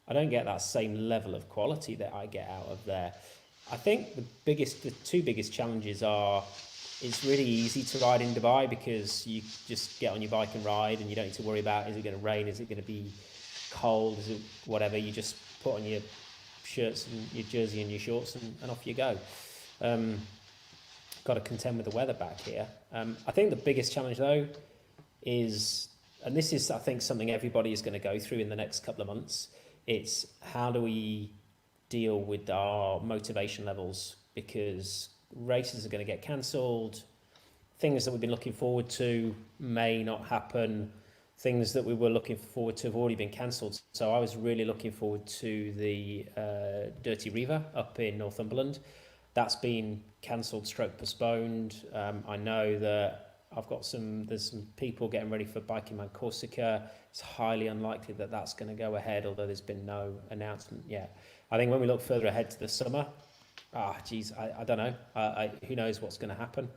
I don't get that same level of quality that I get out of there. I think the 2 biggest challenges are it's really easy to ride in Dubai because you just get on your bike and ride and you don't need to worry about is it going to rain, is it going to be cold, is it whatever. You just put on your shirts and your jersey and your shorts and off you go. Got to contend with the weather back here. I think the biggest challenge though is, and this is I think something everybody is going to go through in the next couple of months, it's how do we deal with our motivation levels because races are going to get cancelled, things that we've been looking forward to may not happen, things that we were looking forward to have already been cancelled. So I was really looking forward to the Dirty River up in Northumberland. That's been cancelled stroke postponed. I know that there's some people getting ready for Biking Man Corsica. It's highly unlikely that that's going to go ahead, although there's been no announcement yet. I think when we look further ahead to the summer, I don't know. Who knows what's going to happen?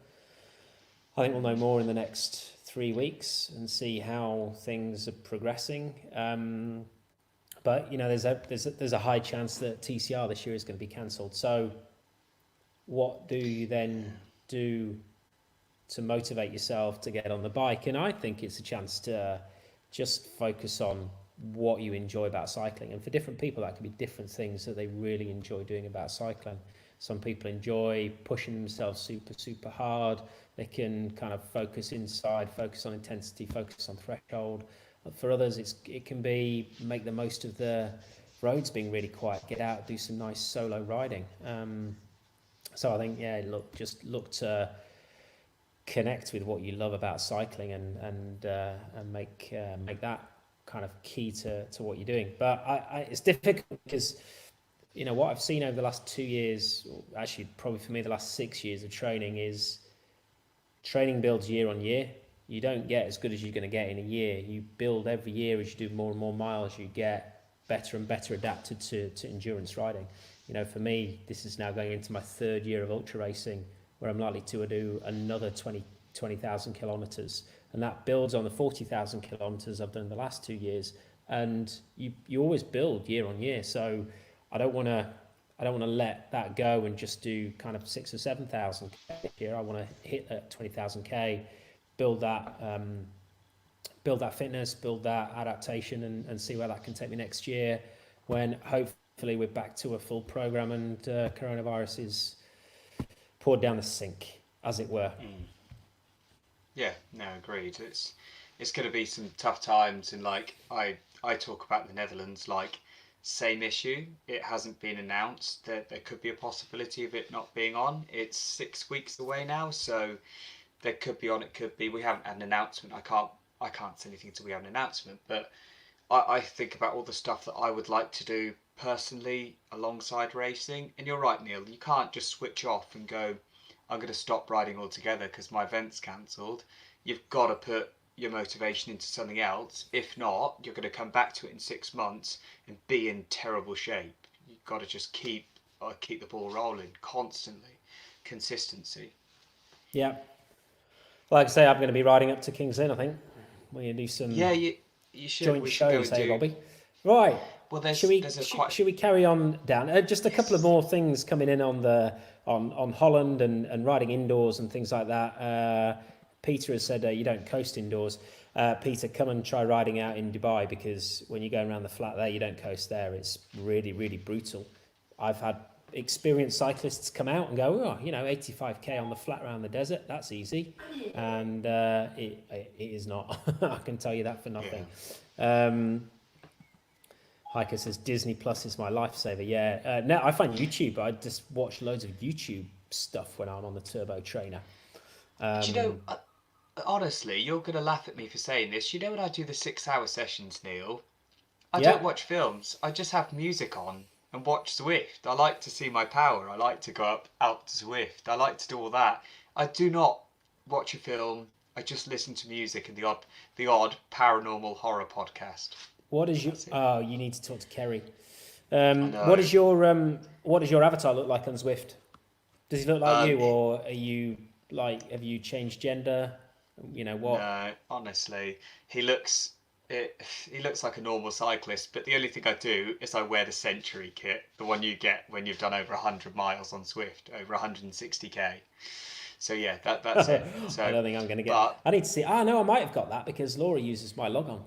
I think we'll know more in the next 3 weeks and see how things are progressing. But there's a high chance that TCR this year is going to be cancelled. So, what do you then do to motivate yourself to get on the bike? And I think it's a chance to just focus on what you enjoy about cycling. And for different people, that can be different things that they really enjoy doing about cycling. Some people enjoy pushing themselves super hard. They can kind of focus inside, focus on intensity, focus on threshold. For others, it can be make the most of the roads being really quiet, get out, do some nice solo riding. So I think, look to connect with what you love about cycling and make that kind of key to what you're doing. But it's difficult because, you know, what I've seen over the last 2 years, or actually probably for me the last 6 years of training, is training builds year on year. You don't get as good as you're going to get in a year. You build every year as you do more and more miles. You get better and better adapted to endurance riding. You know, for me, this is now going into my 3rd year of ultra racing, where I'm likely to do another 20,000 kilometres, and that builds on the 40,000 kilometres I've done in the last 2 years. And you always build year on year. So I don't want to let that go and just do kind of 6,000 or 7,000 here. I want to hit that 20,000k, build that fitness, build that adaptation, and see where that can take me next year, when hopefully we're back to a full program and coronavirus is poured down the sink, as it were. Yeah, no, agreed. It's going to be some tough times, and like I talk about the Netherlands, like same issue. It hasn't been announced that there could be a possibility of it not being on. It's 6 weeks away now, so there could be on, it could be. We haven't had an announcement. I can't say anything until we have an announcement. But I think about all the stuff that I would like to do personally alongside racing. And you're right, Neil. You can't just switch off and go, I'm going to stop riding altogether because my event's cancelled. You've got to put your motivation into something else. If not, you're going to come back to it in 6 months and be in terrible shape. You've got to just keep the ball rolling constantly. Consistency. Yeah. Like I say, I'm going to be riding up to King's Lynn, I think. We're going to do some you should. joint We should go shows, and hey, do. Robbie? Right. Well, Should we carry on down? Just a couple of more things coming in on Holland and riding indoors and things like that. Peter has said you don't coast indoors. Peter, come and try riding out in Dubai, because when you're going around the flat there, you don't coast there. It's really, really brutal. I've had experienced cyclists come out and go, oh, you know, 85k on the flat around the desert, that's easy. And it is not. I can tell you that for nothing. Yeah. Hiker says Disney Plus is my lifesaver. Yeah. Now I find YouTube. I just watch loads of YouTube stuff when I'm on the turbo trainer. Do you know? Honestly, you're gonna laugh at me for saying this. You know when I do the 6-hour sessions, Neil? I don't watch films. I just have music on and watch Zwift. I like to see my power. I like to go out to Zwift. I like to do all that. I do not watch a film. I just listen to music and the odd paranormal horror podcast. What is your? Oh, you need to talk to Kerry. What does your avatar look like on Zwift? Does he look like you, or are you like? Have you changed gender? You know what? No, honestly, he looks like a normal cyclist. But the only thing I do is I wear the Century kit, the one you get when you've done over 100 miles on Zwift, over 160k. So yeah, that's it. So I don't think I'm going to get. I need to see. No, I might have got that because Laura uses my log on.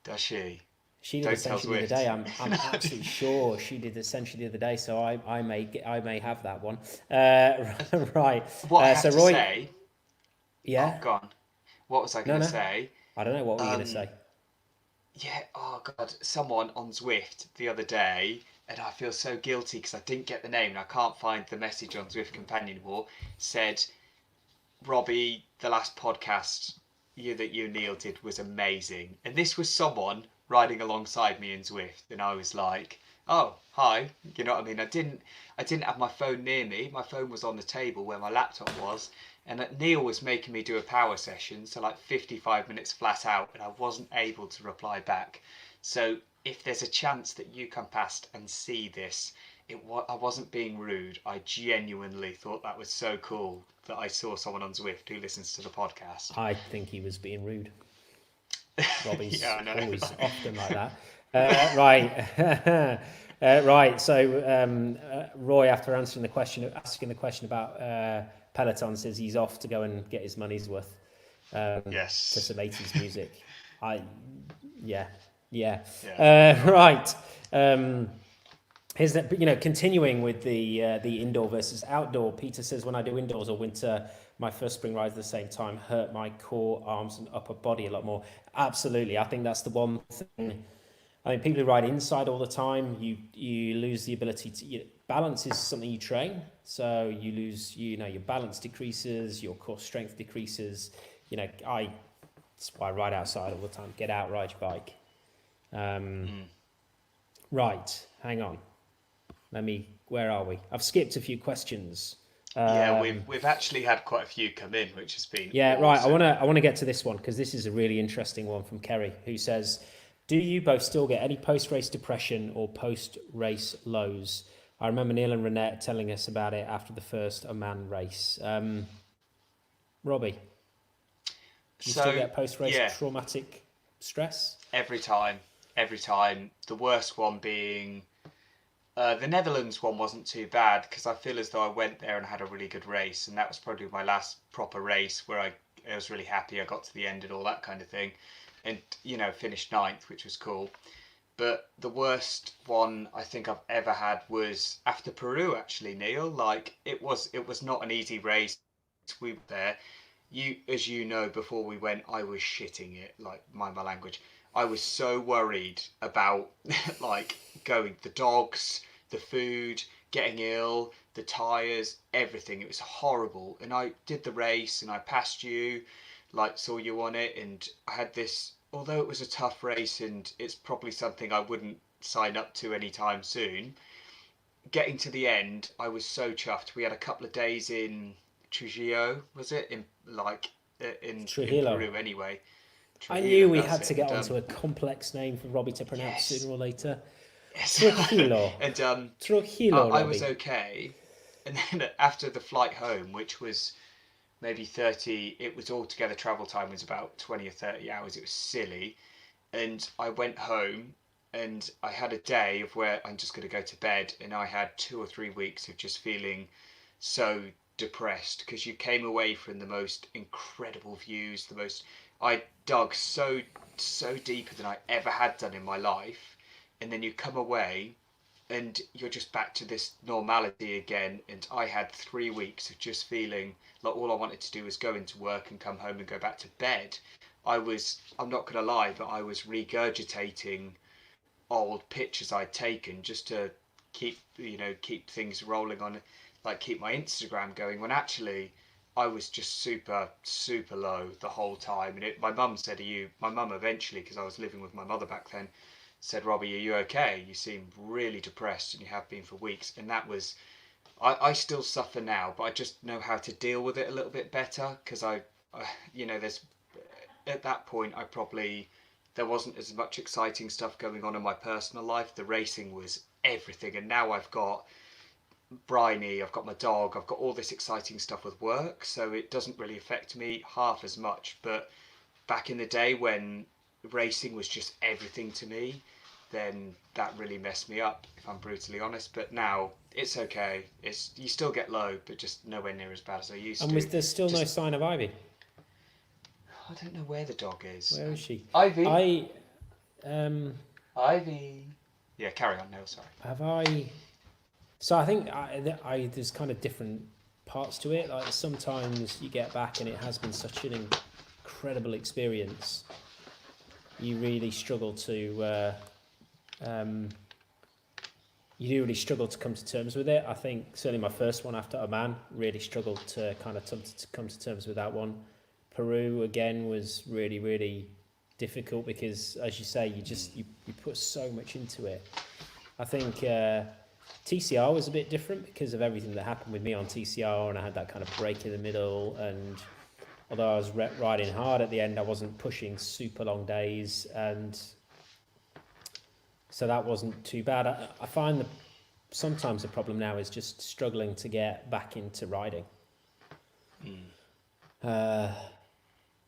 Does she? She did Essentially the other day. I'm absolutely sure she did Essentially the other day. So I may have that one. Right. What I have so to Roy, say? Yeah. Oh, go on. What was I going to say? I don't know. What were you going to say? Yeah. Oh God. Someone on Zwift the other day, and I feel so guilty because I didn't get the name and I can't find the message on Zwift Companion anymore. Said, Robbie, the last podcast you Neil did was amazing, and this was someone riding alongside me in Zwift, and I was like, oh hi, you know what I mean? I didn't have my phone near me. My phone was on the table where my laptop was, and Neil was making me do a power session, so like 55 minutes flat out, and I wasn't able to reply back. So if there's a chance that you come past and see this, I wasn't being rude. I genuinely thought that was so cool that I saw someone on Zwift who listens to the podcast. I think he was being rude. Robbie's always often like that. Right. Right. So Roy, after asking the question about Peloton, says he's off to go and get his money's worth. Yes. To some 80s music. Right. Here's that, continuing with the indoor versus outdoor. Peter says, when I do indoors or winter, my first spring rides at the same time hurt my core, arms, and upper body a lot more. Absolutely, I think that's the one thing. I mean, people who ride inside all the time, you lose the ability to. Balance is something you train, so you lose. Your balance decreases, your core strength decreases. That's why I ride outside all the time. Get out, ride your bike. Right, hang on. Where are we? I've skipped a few questions. Yeah, we've actually had quite a few come in, which has been Yeah, right. awesome. I wanna get to this one because this is a really interesting one from Kerry, who says, "Do you both still get any post-race depression or post-race lows?" I remember Neil and Renette telling us about it after the first Oman race. Robbie, do you still So get post-race yeah, traumatic stress? every time, every time. The worst one being the Netherlands one wasn't too bad because I feel as though I went there and had a really good race, and that was probably my last proper race where I was really happy. I got to the end and all that kind of thing, and finished ninth, which was cool. But the worst one I think I've ever had was after Peru. Actually, Neil, like it was not an easy race. We were there. As you know, before we went, I was shitting it. Like, mind my language. I was so worried about like going the dogs, the food, getting ill, the tires, everything. It was horrible. And I did the race and I passed you, like saw you on it, and I had this. Although it was a tough race and it's probably something I wouldn't sign up to anytime soon, getting to the end, I was so chuffed. We had a couple of days in Trujillo, was it? In Trujillo. Peru anyway. I knew Trujillo, we that's had it. to get onto a complex name for Robbie to pronounce Yes, sooner or later. yes. Trujillo. And Trujillo, I was Robbie. okay. And then after the flight home, which was maybe 30, it was altogether travel time was about 20 or 30 hours. It was silly. And I went home and I had a day of where I'm just going to go to bed, and I had 2 or 3 weeks of just feeling so depressed because you came away from the most incredible views, the most I dug so deeper than I ever had done in my life, and then you come away and you're just back to this normality again. And I had 3 weeks of just feeling like all I wanted to do was go into work and come home and go back to bed. I'm not going to lie, but I was regurgitating old pictures I'd taken just to keep things rolling on, like keep my Instagram going, when actually I was just super low the whole time. And my mum said, my mum eventually, because I was living with my mother back then, said, Robbie, are you okay? You seem really depressed and you have been for weeks. And that was, I still suffer now, but I just know how to deal with it a little bit better because there's at that point there wasn't as much exciting stuff going on in my personal life. The racing was everything, and now I've got Bryony, I've got my dog, I've got all this exciting stuff with work, so it doesn't really affect me half as much. But back in the day when racing was just everything to me, then that really messed me up, if I'm brutally honest. But now it's okay. You still get low, but just nowhere near as bad as I used And to. there's still no sign of Ivy? I don't know where the dog is. Where is she? Ivy. Ivy. Yeah, carry on, Neil. Sorry. Have I? So I think there's kind of different parts to it. Like sometimes you get back and it has been such an incredible experience. You really struggle to. You do really struggle to come to terms with it. I think certainly my first one after Oman really struggled to kind of to come to terms with that one. Peru again was really, really difficult because, as you say, you put so much into it. I think TCR was a bit different because of everything that happened with me on TCR, and I had that kind of break in the middle. And although I was riding hard at the end, I wasn't pushing super long days, and so that wasn't too bad. I find that sometimes the problem now is just struggling to get back into riding.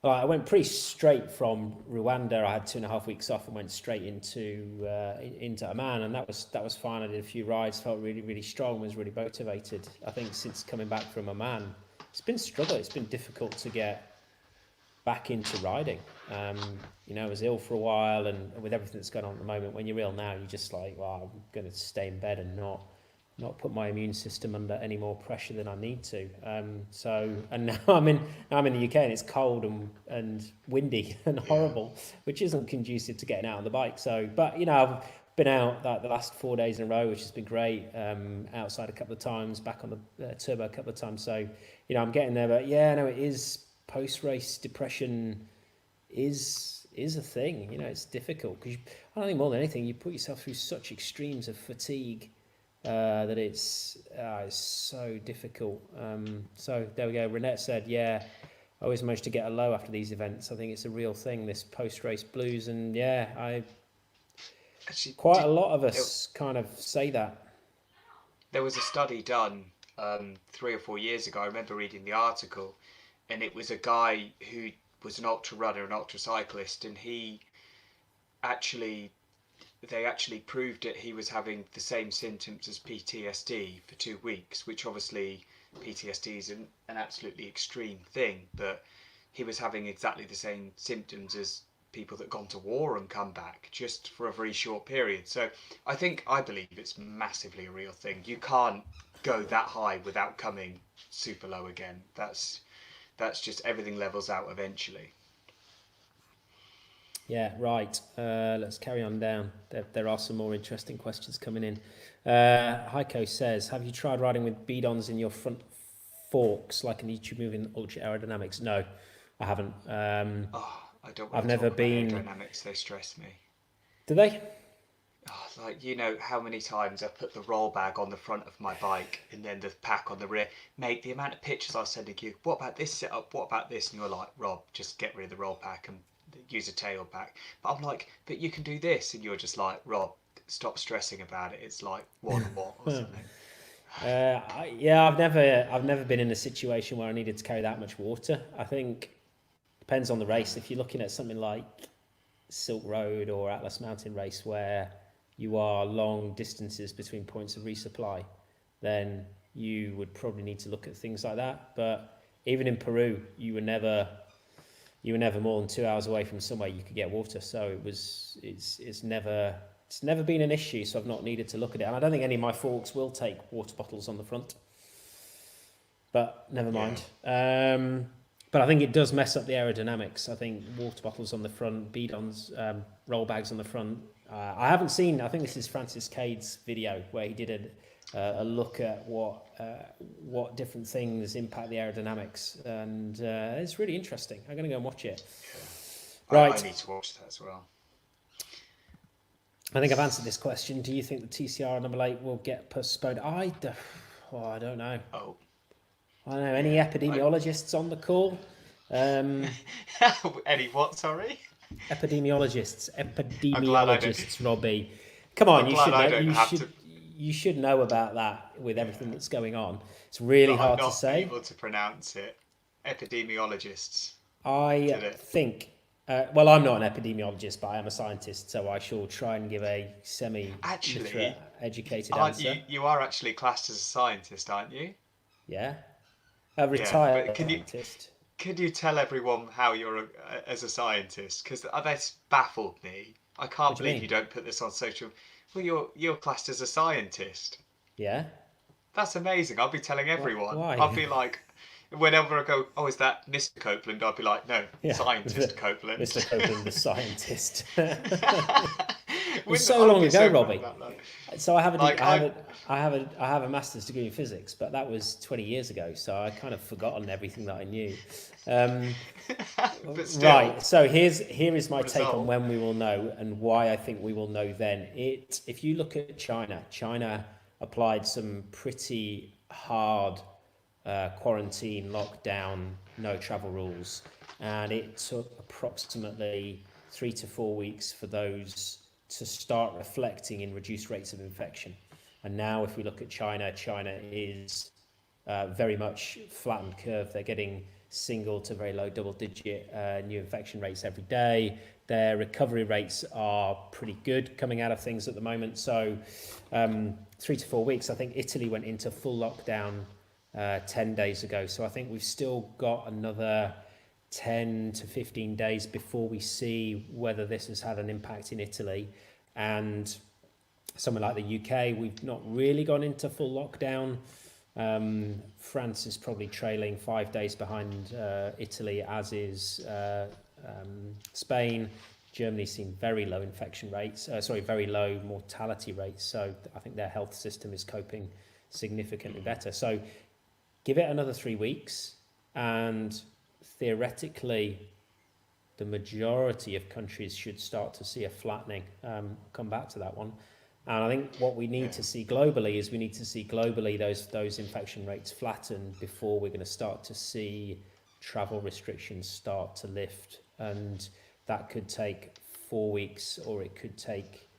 I went pretty straight from Rwanda. I had 2.5 weeks off and went straight into Oman, and that was fine. I did a few rides, felt really, really strong, was really motivated. I think since coming back from Oman, it's been a struggle. It's been difficult to get back into riding. I was ill for a while, and with everything that's going on at the moment, when you're ill now, you're just like, well, I'm going to stay in bed and not put my immune system under any more pressure than I need to. And now I'm in the UK and it's cold and windy and horrible, which isn't conducive to getting out on the bike. But I've been out the last 4 days in a row, which has been great. Outside a couple of times, back on the turbo a couple of times. So, I'm getting there. But yeah, no, it is post-race depression is is a thing. It's difficult because I don't think more than anything you put yourself through such extremes of fatigue that it's so difficult. So there we go. Renette said, "Yeah, I always manage to get a low after these events. I think it's a real thing, this post-race blues." And Actually, quite a lot of us kind of say that. there was a study done 3 or 4 years ago. I remember reading the article, and it was a guy who was an ultra runner, an ultra cyclist, and they actually proved that he was having the same symptoms as PTSD for 2 weeks, which obviously PTSD is an absolutely extreme thing, but he was having exactly the same symptoms as people that gone to war and come back just for a very short period. So I believe it's massively a real thing. You can't go that high without coming super low again. That's just everything levels out eventually. Yeah, right. Let's carry on down. There are some more interesting questions coming in. Heiko says, have you tried riding with bead-ons in your front forks like an YouTube movie in Ultra Aerodynamics? No, I haven't. I don't want I've to never talk been... about aerodynamics, they stress me. Do they? How many times I've put the roll bag on the front of my bike and then the pack on the rear. Mate, the amount of pictures I was sending you, what about this setup, what about this? And you're like, Rob, just get rid of the roll pack and use a tail pack. But I'm like, but you can do this. And you're just like, Rob, stop stressing about it. It's like 1 watt or something. I've never been in a situation where I needed to carry that much water. I think depends on the race. If you're looking at something like Silk Road or Atlas Mountain Race where you are long distances between points of resupply, then you would probably need to look at things like that. But even in Peru, you were never more than 2 hours away from somewhere you could get water. So it's never been an issue. So I've not needed to look at it, and I don't think any of my forks will take water bottles on the front. But never mind. But I think it does mess up the aerodynamics. I think water bottles on the front, bead-ons, roll bags on the front. I haven't seen. I think this is Francis Cade's video where he did a look at what different things impact the aerodynamics, and it's really interesting. I'm going to go and watch it. Yeah. Right, I need to watch that as well. I think I've answered this question. Do you think the TCR number 8 will get postponed? I don't know. Oh. I don't know. Any epidemiologists on the call? Any what? Sorry. Epidemiologists, Robbie. Come on, you should know about that with everything that's going on. It's really hard to say. I'm not able to pronounce it. Epidemiologists. I think. Well, I'm not an epidemiologist, but I am a scientist, so I shall try and give a semi-literate, educated answer. You are actually classed as a scientist, aren't you? Yeah. A retired scientist. Could you tell everyone how you're as a scientist? Because that's baffled me. I can't believe you don't put this on social. Well, you're classed as a scientist. Yeah. That's amazing. I'll be telling everyone. Why? I'll be like, whenever I go, oh, is that Mr. Copeland? I'll be like, no, scientist Copeland. Mr. Copeland, the scientist. It was so long ago, Robbie. So I have a master's degree in physics, but that was 20 years ago. So I kind of forgotten everything that I knew. Right. So here is my take on when we will know and why I think we will know then. If you look at China applied some pretty hard quarantine, lockdown, no travel rules, and it took approximately 3 to 4 weeks for those to start reflecting in reduced rates of infection. And now if we look at China is very much flattened curve. They're getting single to very low double-digit new infection rates every day. Their recovery rates are pretty good coming out of things at the moment. So 3 to 4 weeks. I think Italy went into full lockdown 10 days ago. So I think we've still got another 10 to 15 days before we see whether this has had an impact in Italy. And somewhere like the UK, we've not really gone into full lockdown. France is probably trailing 5 days behind Italy, as is Spain. Germany's seen very low infection rates, very low mortality rates. So I think their health system is coping significantly better. So give it another 3 weeks, and theoretically the majority of countries should start to see a flattening. Come back to that one. And I think what we need to see globally is those infection rates flatten before we're going to start to see travel restrictions start to lift. And that could take 4 weeks, or it could take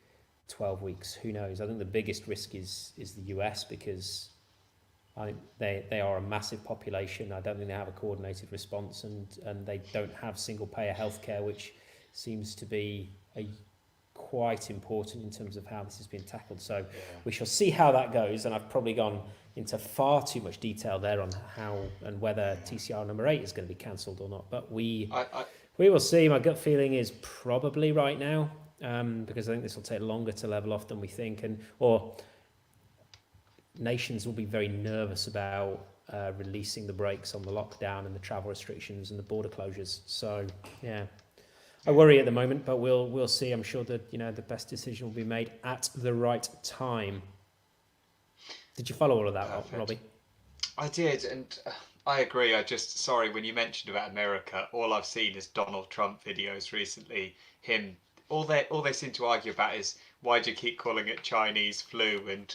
12 weeks. Who knows? I think the biggest risk is the US, because I think they are a massive population. I don't think they have a coordinated response, and they don't have single payer healthcare, which seems to be quite important in terms of how this has been tackled. So we shall see how that goes. And I've probably gone into far too much detail there on how and whether TCR number 8 is going to be cancelled or not. But we will see. My gut feeling is probably right now, because I think this will take longer to level off than we think, or nations will be very nervous about releasing the brakes on the lockdown and the travel restrictions and the border closures. So yeah, I worry at the moment, but we'll see. I'm sure that the best decision will be made at the right time. Did you follow all of that, Perfect. Robbie? I did, and I agree. Sorry, when you mentioned about America, all I've seen is Donald Trump videos recently. All they seem to argue about is, why do you keep calling it Chinese flu, and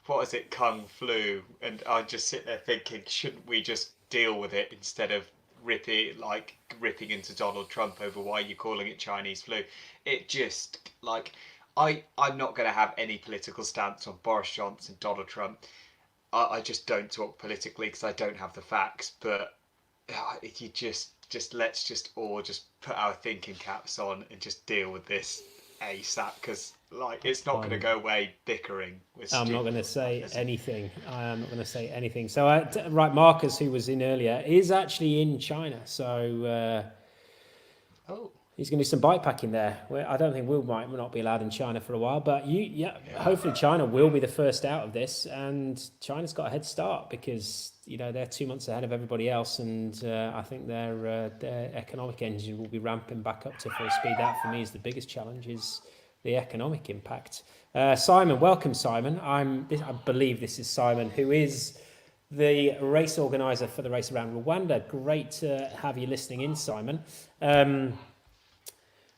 what is it, Kung flu? And I just sit there thinking, shouldn't we just deal with it instead of ripping into Donald Trump over why you're calling it Chinese flu? It just, I'm not going to have any political stance on Boris Johnson, Donald Trump. I just don't talk politically because I don't have the facts. But if you let's just all just put our thinking caps on and just deal with this ASAP, because it's not going to go away bickering with I'm not going to say anything. I'm not going to say anything. So right, Marcus, who was in earlier, is actually in China. So he's going to do some bikepacking there. I don't think we might not be allowed in China for a while, but hopefully China will be the first out of this, and China's got a head start because they're 2 months ahead of everybody else, and I think their economic engine will be ramping back up to full speed. That for me is the biggest challenge, is the economic impact. Simon, welcome, Simon. I believe this is Simon, who is the race organizer for the race around Rwanda. Great to have you listening in, Simon.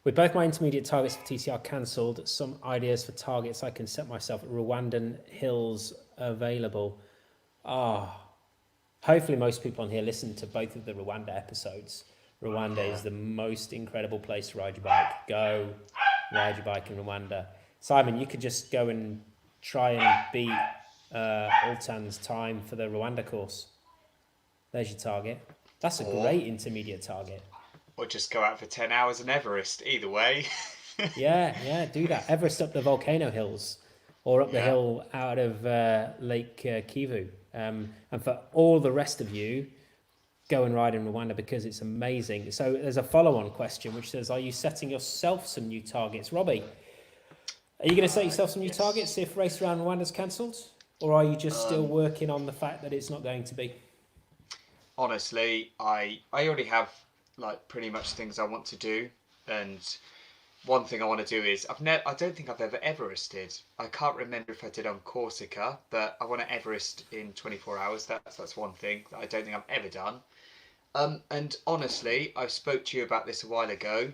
With both my intermediate targets for TCR cancelled, some ideas for targets I can set myself at Rwandan hills available. Hopefully most people on here listen to both of the Rwanda episodes. Rwanda is the most incredible place to ride your bike. Go ride your bike in Rwanda. Simon, you could just go and try and beat Ultan's time for the Rwanda course. There's your target. That's a great intermediate target. Or just go out for 10 hours in Everest. Either way. Yeah, do that. Everest up the volcano hills, or up the hill out of Lake Kivu. And for all the rest of you, go and ride in Rwanda, because it's amazing. So there's a follow-on question which says, are you setting yourself some new targets? Robbie, are you going to set yourself some new targets if Race Around Rwanda's cancelled? Or are you just still working on the fact that it's not going to be? Honestly, I already have pretty much things I want to do, and one thing I want to do is I don't think I've ever Everested. I can't remember if I did on Corsica, but I want to Everest in 24 hours. That's one thing that I don't think I've ever done. And honestly, I spoke to you about this a while ago.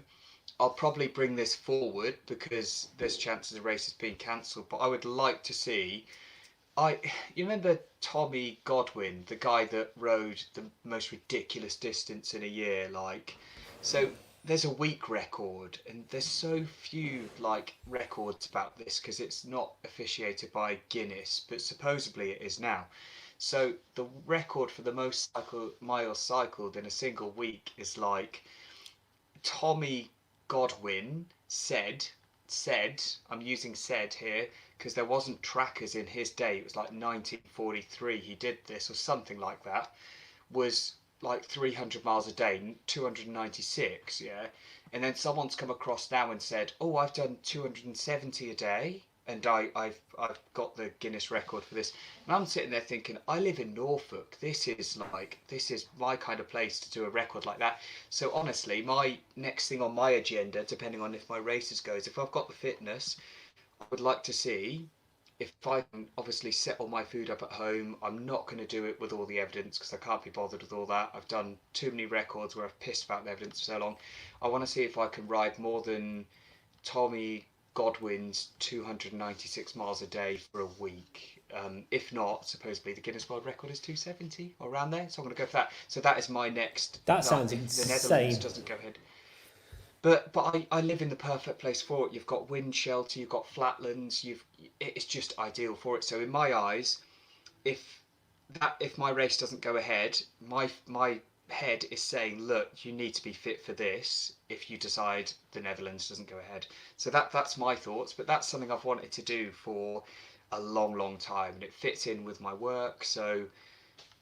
I'll probably bring this forward because there's chances the race is being cancelled, but I would like to see. You remember Tommy Godwin, the guy that rode the most ridiculous distance in a year, so there's a week record, and there's so few records about this because it's not officiated by Guinness, but supposedly it is now. So the record for the most miles cycled in a single week is Tommy Godwin said, I'm using said here because there wasn't trackers in his day, it was 1943 he did this or something like that, was 300 miles a day, 296, and then someone's come across now and said, I've done 270 a day, and I've got the Guinness record for this. And I'm sitting there thinking, I live in Norfolk, this is my kind of place to do a record like that. So honestly, my next thing on my agenda, depending on if my races goes, if I've got the fitness, I would like to see if I can obviously set all my food up at home, I'm not going to do it with all the evidence because I can't be bothered with all that. I've done too many records where I've pissed about the evidence for so long. I want to see if I can ride more than Tommy Godwin's 296 miles a day for a week. If not, supposedly the Guinness World Record is 270 or around there. So I'm going to go for that. So that is my next. That sounds if the insane. Netherlands doesn't go ahead. But I live in the perfect place for it. You've got wind shelter, you've got flatlands. It's just ideal for it. So in my eyes, if if my race doesn't go ahead, my head is saying, look, you need to be fit for this if you decide the Netherlands doesn't go ahead. So that's my thoughts, but that's something I've wanted to do for a long time, and it fits in with my work. So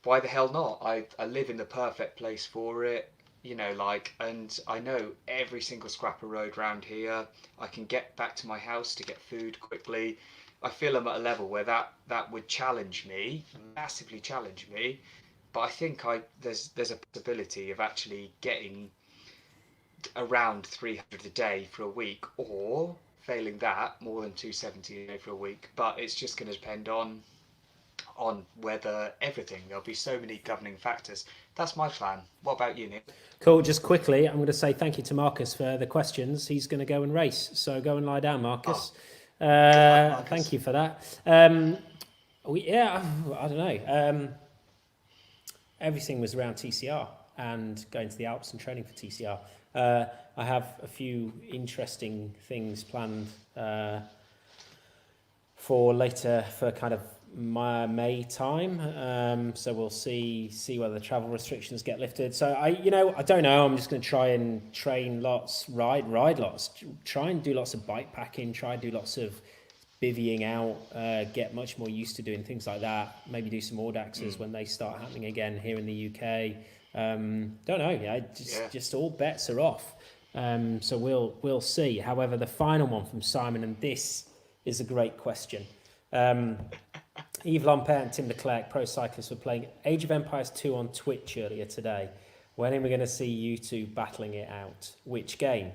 why the hell not? I live in the perfect place for it, and I know every single scrap of road round here. I can get back to my house to get food quickly. I feel I'm at a level where that would challenge me, massively challenge me. But I think there's a possibility of actually getting around 300 a day for a week, or failing that, more than 270 a day for a week. But it's just going to depend on weather, everything. There'll be so many governing factors. That's my plan. What about you, Nick? Cool. Just quickly, I'm going to say thank you to Marcus for the questions. He's going to go and race. So go and lie down, Marcus. Marcus. Thank you for that. I don't know. Everything was around TCR and going to the Alps and training for TCR. I have a few interesting things planned for later, for kind of my May time. So we'll see whether the travel restrictions get lifted. So I don't know. I'm just going to try and train lots, ride lots, try and do lots of bike packing, try and do lots of bivvying out, get much more used to doing things like that. Maybe do some Audaxes when they start happening again here in the UK. Don't know. Yeah, just all bets are off. So we'll see. However, the final one from Simon, and this is a great question. Yves Lampert and Tim de Klerk, pro cyclists, were playing Age of Empires 2 on Twitch earlier today. When are we going to see you two battling it out? Which game?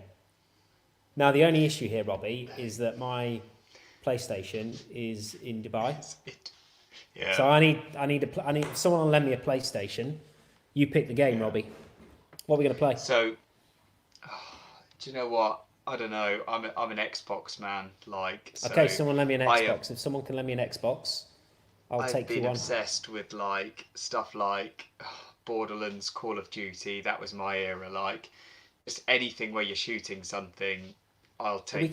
Now, the only issue here, Robbie, is that my PlayStation is in Dubai. Yeah. So I need someone to lend me a PlayStation. You pick the game, Robbie. What are we going to play? So, do you know what? I don't know. I'm an Xbox man. Okay, someone lend me an Xbox. If someone can lend me an Xbox, I'll take you on. I've been obsessed with stuff like Borderlands, Call of Duty. That was my era. Just anything where you're shooting something, I'll take. We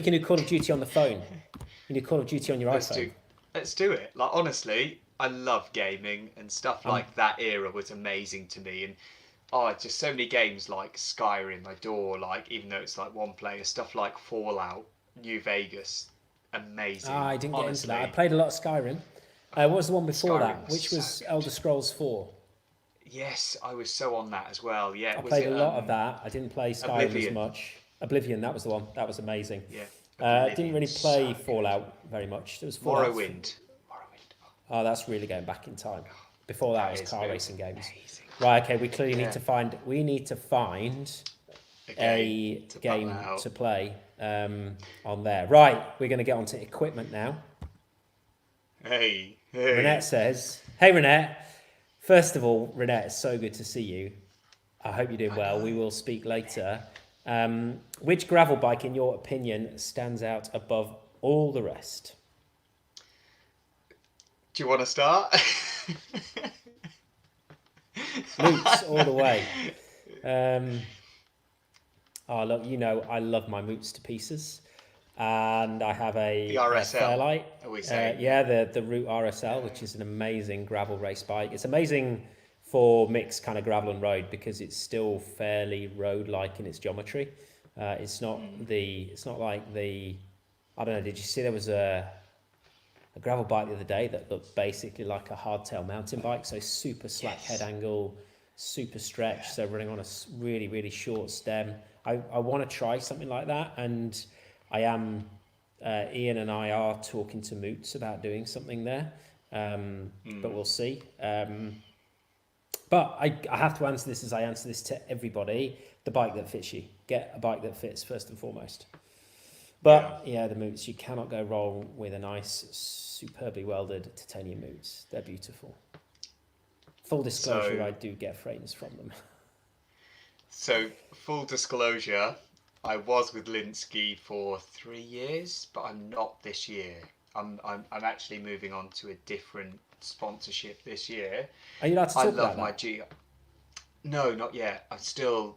can do Call of Duty on the phone. You can do Call of Duty on your iPhone. Let's do it. Honestly, I love gaming, and stuff like that era was amazing to me. And just so many games like Skyrim, Adore, even though it's one player, stuff like Fallout, New Vegas, amazing. I didn't get into that. I played a lot of Skyrim. What was the one before that? Which was Elder Scrolls 4? Yes, I was so on that as well. Yeah, I played a lot of that. I didn't play Skyrim as much. Oblivion, that was the one. That was amazing. Yeah. I didn't really play Fallout very much. There was Fallout. Morrowind. Oh, that's really going back in time. Before that was car racing games. Amazing. Right, okay, we clearly need to find a game to play on there. Right, we're going to get onto equipment now. Hey. Renette says, hey Renette, first of all, Renette, it's so good to see you. I hope you're doing well. We will speak later. Which gravel bike, in your opinion, stands out above all the rest? Do you want to start? Moots all the way. Look, I love my Moots to pieces, and I have the RSL. Fairlight. The Route RSL, which is an amazing gravel race bike. It's amazing for mixed kind of gravel and road because it's still fairly road-like in its geometry. It's not like the, I don't know. Did you see there was a gravel bike the other day that looked basically like a hardtail mountain bike? So super slack head angle, super stretch. So running on a really, really short stem. I want to try something like that, and I am. Ian and I are talking to Moots about doing something there, but we'll see. But I have to answer this as I answer this to everybody. The bike that fits you. Get a bike that fits first and foremost. But yeah, the moots, you cannot go wrong with a nice, superbly welded titanium moots. They're beautiful. Full disclosure, So, I do get frames from them. so full disclosure, I was with Linsky for 3 years, but I'm not this year. I'm actually moving on to a different sponsorship this year. Are you allowed to I talk love about my that? G. No, not yet. I'm still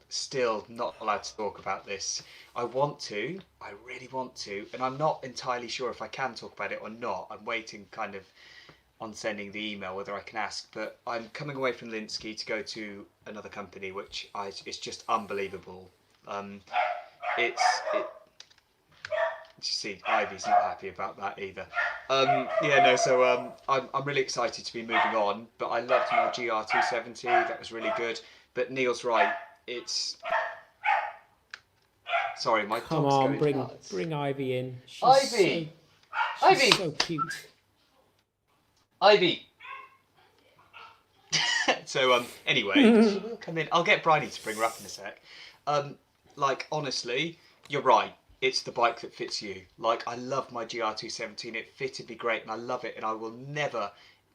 not allowed to talk about this. I really want to, and I'm not entirely sure if I can talk about it or not. I'm waiting kind of on sending the email whether I can ask, but I'm coming away from Linsky to go to another company, which it's just unbelievable. Um, it's it. You see, Ivy's not happy about that either. Yeah, no. So I'm really excited to be moving on. But I loved my GR270. That was really good. But Neil's right. It's sorry, my Come dog's on, going nuts. bring Ivy in. Ivy, She's Ivy, so cute. Ivy. So anyway, she will come in. I'll get Bridie to bring her up in a sec. Like honestly, you're right. It's the bike that fits you. Like I love my GR217. It fitted me great, and I love it, and I will never,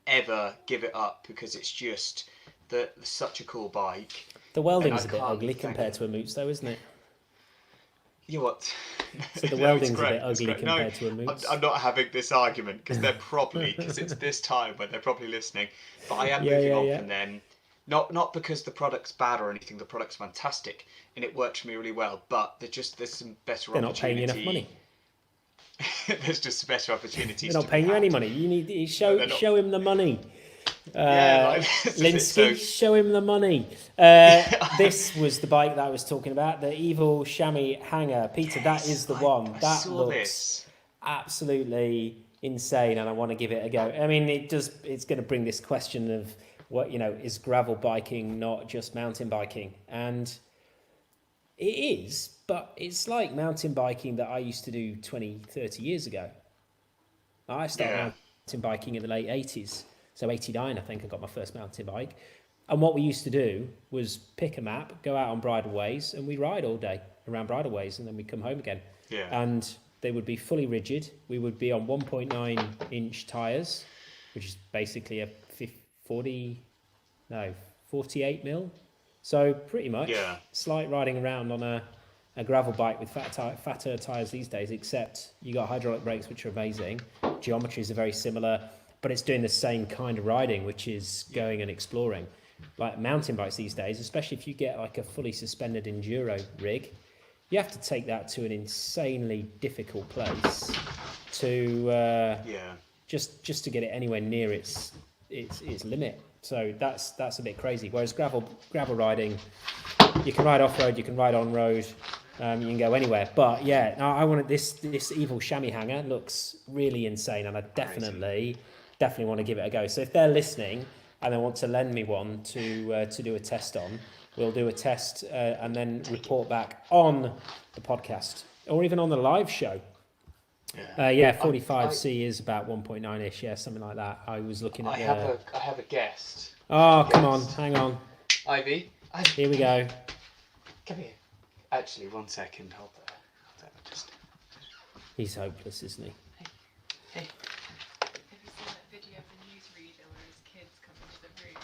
ever give it up because it's just such a cool bike. The And I welding's a bit can't ugly thank. compared to a moots, though, isn't it? You know what? So the No, it's welding's a bit great. It's ugly great. No, compared to a moots. I'm not having this argument because it's this time when they're probably listening. But I am moving on Yeah. from them. Not because the product's bad or anything. The product's fantastic and it works for me really well. But there's some better They're not paying you enough opportunity. money. There's just better opportunities They're to not be paying you any had. money. You need to No, they're not. show him the money. Yeah, like this is it. Linsky, So show him the money. This was the bike that I was talking about, the evil chamois hanger. Peter, that is the one. I That saw looks this. absolutely insane, and I want to give it a go. I mean, it's going to bring this question of what, is gravel biking not just mountain biking? And it is, but it's like mountain biking that I used to do 20, 30 years ago. I started Yeah. mountain biking in the late 80s. So 89, I think I got my first mountain bike. And what we used to do was pick a map, go out on bridleways, and we'd ride all day around bridleways, and then we'd come home again. Yeah. And they would be fully rigid. We would be on 1.9-inch tyres, which is basically a 48 mil. So pretty much slight riding around on a gravel bike with fatter tyres these days, except you got hydraulic brakes, which are amazing. Geometries are very similar, but it's doing the same kind of riding, which is going and exploring. Like mountain bikes these days, especially if you get like a fully suspended enduro rig, you have to take that to an insanely difficult place to just to get it anywhere near its limit. So that's a bit crazy. Whereas gravel riding, you can ride off road, you can ride on road, you can go anywhere. But yeah, I wanted this evil chamois hanger looks really insane, and I definitely want to give it a go. So if they're listening and they want to lend me one to do a test on, we'll do a test and then report back on the podcast or even on the live show. 45C is about 1.9-ish, something like that. I was looking at I have a guest. Oh, come on, hang on. Ivy. Here we go. Come here. Actually, 1 second. Hold there. Just. He's hopeless, isn't he? Hey. Have you seen that video of the newsreader where his kids come into the room?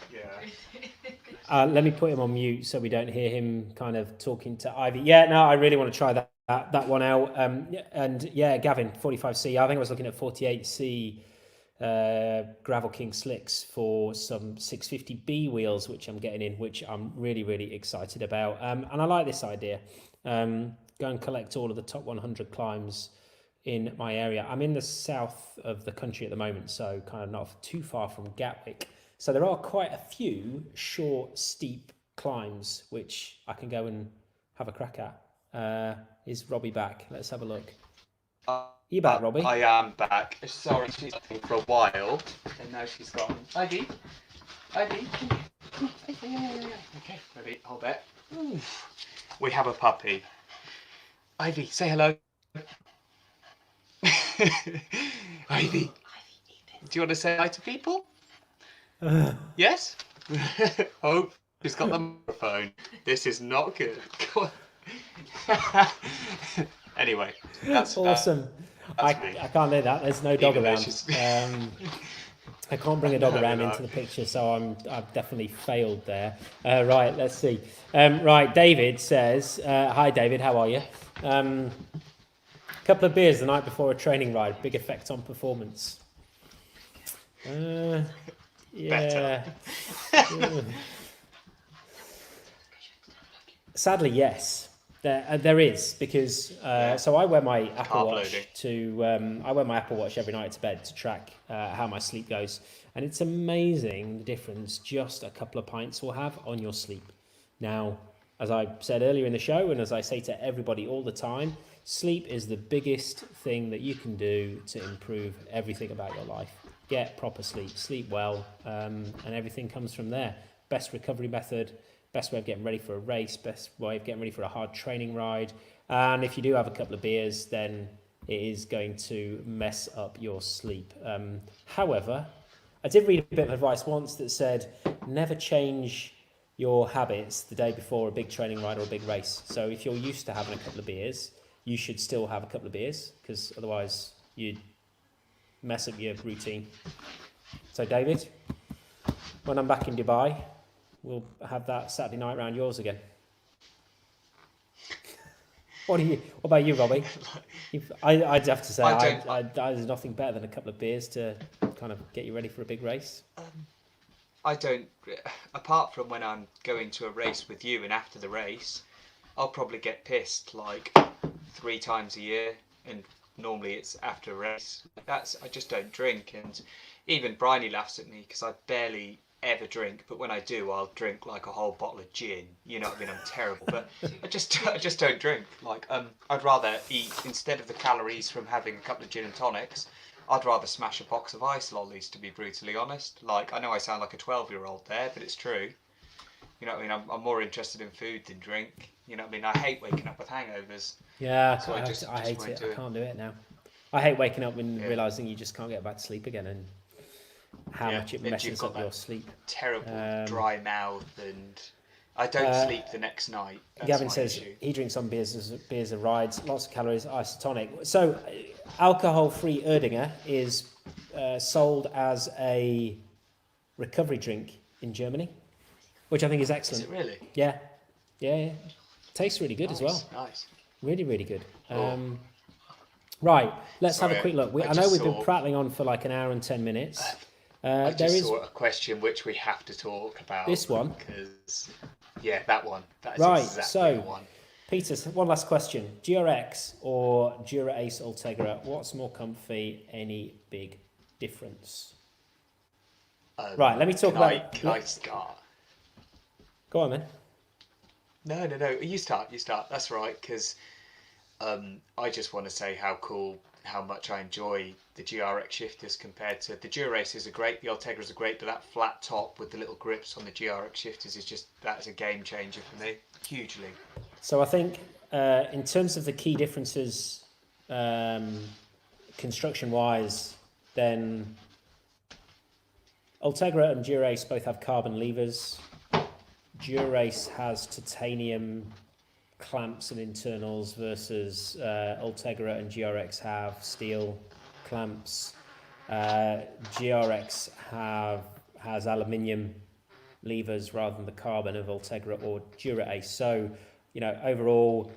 Yeah. Let me put him on mute so we don't hear him kind of talking to Ivy. Yeah, no, I really want to try that one out. And yeah, Gavin, 45C. I think I was looking at 48C Gravel King slicks for some 650B wheels, which I'm getting in, which I'm really, really excited about. And I like this idea. Go and collect all of the top 100 climbs in my area. I'm in the south of the country at the moment, so kind of not too far from Gatwick. So there are quite a few short, steep climbs which I can go and have a crack at. Is Robbie back? Let's have a look. You back, Robbie? I am back. Sorry, she's been for a while, and now she's gone. Ivy, come here. Yeah. Okay, ready? Hold it. We have a puppy. Ivy, say hello. Ivy, do you want to say hi to people? Yes? Oh, she's got the microphone. This is not good. Come on. Anyway, that's awesome. I me. can't do that. There's no dog Even though around. she's- I can't bring a dog No, around no. into the picture, so I've definitely failed there. Right, let's see. Right, David says, "Hi, David. How are you? Couple of beers the night before a training ride. Big effect on performance." Yeah. Sadly, yes. There is, because so I wear my Apple Carb Watch loading. I wear my Apple Watch every night to bed to track how my sleep goes, and it's amazing the difference just a couple of pints will have on your sleep. Now, as I said earlier in the show, and as I say to everybody all the time, sleep is the biggest thing that you can do to improve everything about your life. Get proper sleep, sleep well, and everything comes from there. Best recovery method, best way of getting ready for a race, best way of getting ready for a hard training ride. And if you do have a couple of beers, then it is going to mess up your sleep. However, I did read a bit of advice once that said never change your habits the day before a big training ride or a big race. So if you're used to having a couple of beers, you should still have a couple of beers, because otherwise you'd mess up your routine. So David, when I'm back in Dubai, we'll have that Saturday night round yours again. What about you, Robbie? I'd have to say, there's nothing better than a couple of beers to kind of get you ready for a big race. I don't, apart from when I'm going to a race with you and after the race, I'll probably get pissed like 3 times a year, and normally it's after a race. I just don't drink, and even Bryony laughs at me because I barely ever drink, but when I do, I'll drink like a whole bottle of gin. You know what I mean? I'm terrible, but I just don't drink. Like, I'd rather eat, instead of the calories from having a couple of gin and tonics, I'd rather smash a box of ice lollies, to be brutally honest. Like, I know I sound like a 12-year-old there, but it's true. You know what I mean? I'm more interested in food than drink. You know what I mean? I hate waking up with hangovers. Yeah, So I hate won't it. do I can't do it now. I hate waking up and realising you just can't get back to sleep again, and how much it messes up your sleep. Terrible dry mouth, and I don't sleep the next night. That's Gavin my says issue. he drinks on beers are rides, lots of calories, isotonic. So, alcohol-free Erdinger is sold as a recovery drink in Germany, which I think is excellent. Is it really? Yeah. Tastes really good as well. Nice. Really, really good. Right, let's have a quick look. I know we've been prattling on for like an hour and 10 minutes. I just saw a question which we have to talk about. This one? Because, yeah, that one. That is Right, exactly so the one. Peter, one last question. GRX or Dura-Ace Ultegra, what's more comfy? Any big difference? Right, let me talk about... Can I start? Go on, then. No. You start. That's right, because I just want to say how much I enjoy the GRX shifters compared to the Dura-Aces are great, the Ultegras are great, but that flat top with the little grips on the GRX shifters that's a game changer for me, hugely. So I think in terms of the key differences construction-wise, then Ultegra and Dura-Ace both have carbon levers. Dura-Ace has titanium clamps and internals versus Ultegra and GRX have steel clamps. GRX has aluminium levers rather than the carbon of Ultegra or Dura-Ace. So, overall,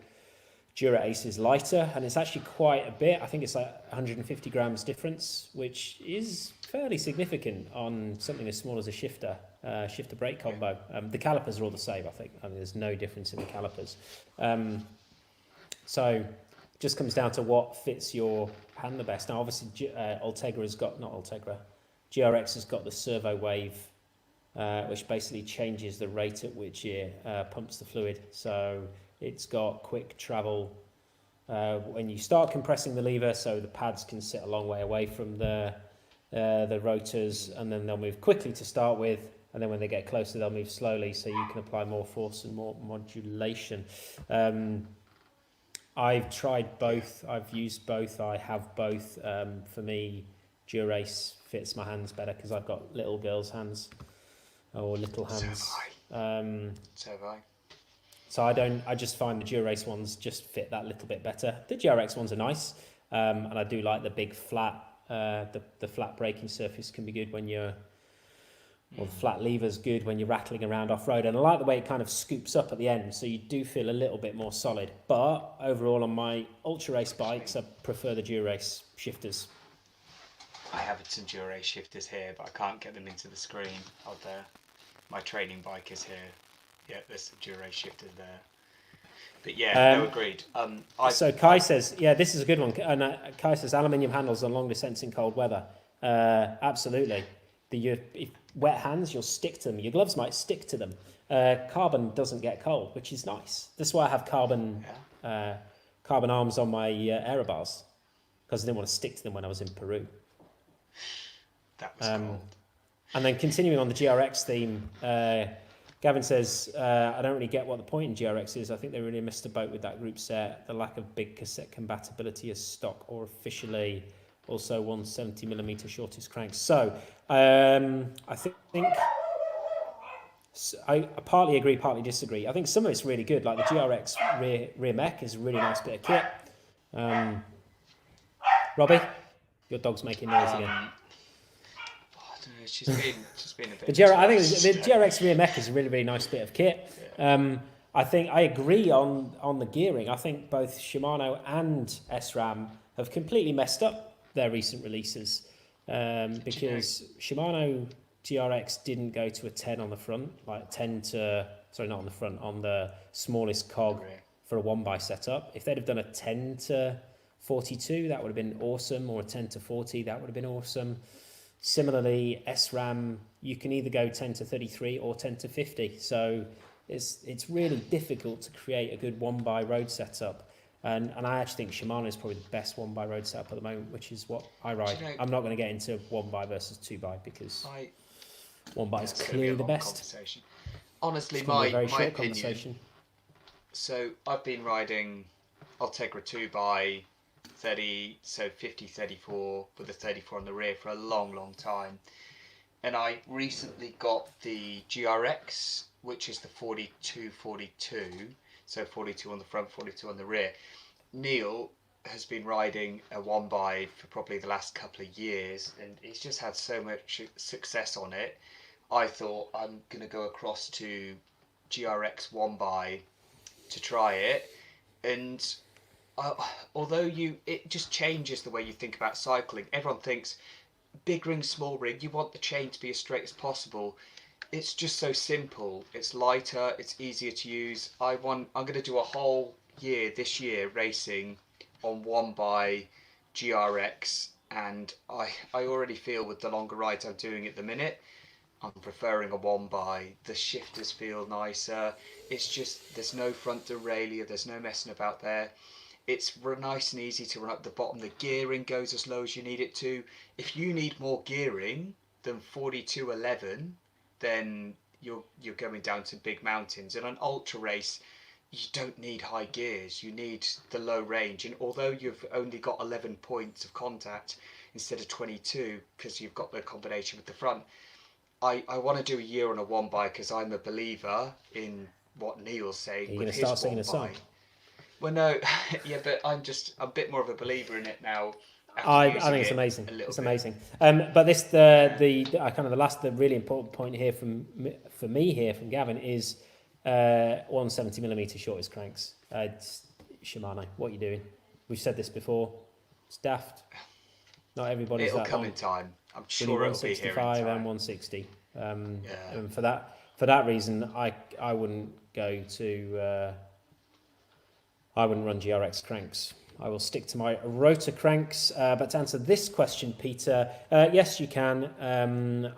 Dura-Ace is lighter, and it's actually quite a bit. I think it's like 150 grams difference, which is fairly significant on something as small as a shifter brake combo. The calipers are all the same, I think. There's no difference in the calipers. So it just comes down to what fits your hand the best. Now, obviously, GRX has got the servo wave, which basically changes the rate at which it pumps the fluid. So it's got quick travel when you start compressing the lever, so the pads can sit a long way away from the rotors, and then they'll move quickly to start with, and then when they get closer they'll move slowly, so you can apply more force and more modulation. I've tried both, I've used both, I have both. For me, Dura-Ace fits my hands better because I've got little girls' hands or little hands. So have I. So I just find the Dura-Race ones just fit that little bit better. The GRX ones are nice, and I do like the big flat, the flat braking surface can be good when you're, or the flat lever's good when you're rattling around off-road. And I like the way it kind of scoops up at the end, so you do feel a little bit more solid. But overall on my ultra race bikes, I prefer the Dura-Race shifters. I have some Dura shifters here, but I can't get them into the screen of there. My training bike is here. Yeah, there's some Dura shifters there. But yeah, no, agreed. So Kai says, yeah, this is a good one. And Kai says, aluminium handles on long descents in cold weather. Absolutely. If wet hands, you'll stick to them. Your gloves might stick to them. Carbon doesn't get cold, which is nice. That's why I have carbon arms on my aero bars, because I didn't want to stick to them when I was in Peru. That was cold. And then continuing on the GRX theme, Gavin says, I don't really get what the point in GRX is. I think they really missed the boat with that group set. The lack of big cassette compatibility as stock or officially. Also 170mm shortest cranks. So I think I partly agree, partly disagree. I think some of it's really good. Like the GRX rear mech is a really nice bit of kit. Robbie, your dog's making noise again. She's been a bit. I think the GRX rear mech is a really, really nice bit of kit. I think I agree on the gearing. I think both Shimano and SRAM have completely messed up their recent releases, because Shimano GRX didn't go to a 10 on the front, like 10 to, sorry, not on the front, on the smallest cog for a 1x setup. If they'd have done a 10 to 42, that would have been awesome, or a 10 to 40, that would have been awesome. Similarly, SRAM, you can either go 10 to 33 or 10 to 50. So it's really difficult to create a good 1x road setup. And I actually think Shimano is probably the best 1x road setup at the moment, which is what I ride. I'm not going to get into 1x versus 2x because 1x is clearly the best. Honestly, my opinion. So I've been riding Ultegra 2x 30, so 50-34 with a 34 on the rear for a long, long time. And I recently got the GRX, which is the 42-42. So 42 on the front, 42 on the rear. Niel has been riding a 1x for probably the last couple of years, and he's just had so much success on it. I thought I'm going to go across to GRX 1x to try it. And although it just changes the way you think about cycling. Everyone thinks big ring, small ring, you want the chain to be as straight as possible. It's just so simple. It's lighter, it's easier to use. I'm going to do a whole year this year racing on 1x GRX, and I already feel with the longer rides I'm doing at the minute, I'm preferring a 1x. The shifters feel nicer. It's just, there's no front derailleur, there's no messing about there. It's nice and easy to run up the bottom. The gearing goes as low as you need it to. If you need more gearing than 4211, then you're going down to big mountains. In an ultra race, you don't need high gears. You need the low range. And although you've only got 11 points of contact instead of 22, because you've got the combination with the front, I want to do a year on a 1x because I'm a believer in what Niel's saying. Are you going to start singing a song? Well, no, yeah, but I'm just a bit more of a believer in it now. I think it's amazing. It's amazing. But this the really important point here from Gavin is 170mm shortest cranks. It's Shimano. What are you doing? We've said this before. It's daft. Not everybody's it'll that come long. in time. I'm sure it'll be here in time. 165 and 160. And for that reason, I wouldn't go to. I wouldn't run GRX cranks. I will stick to my rotor cranks. But to answer this question, Peter, yes, you can.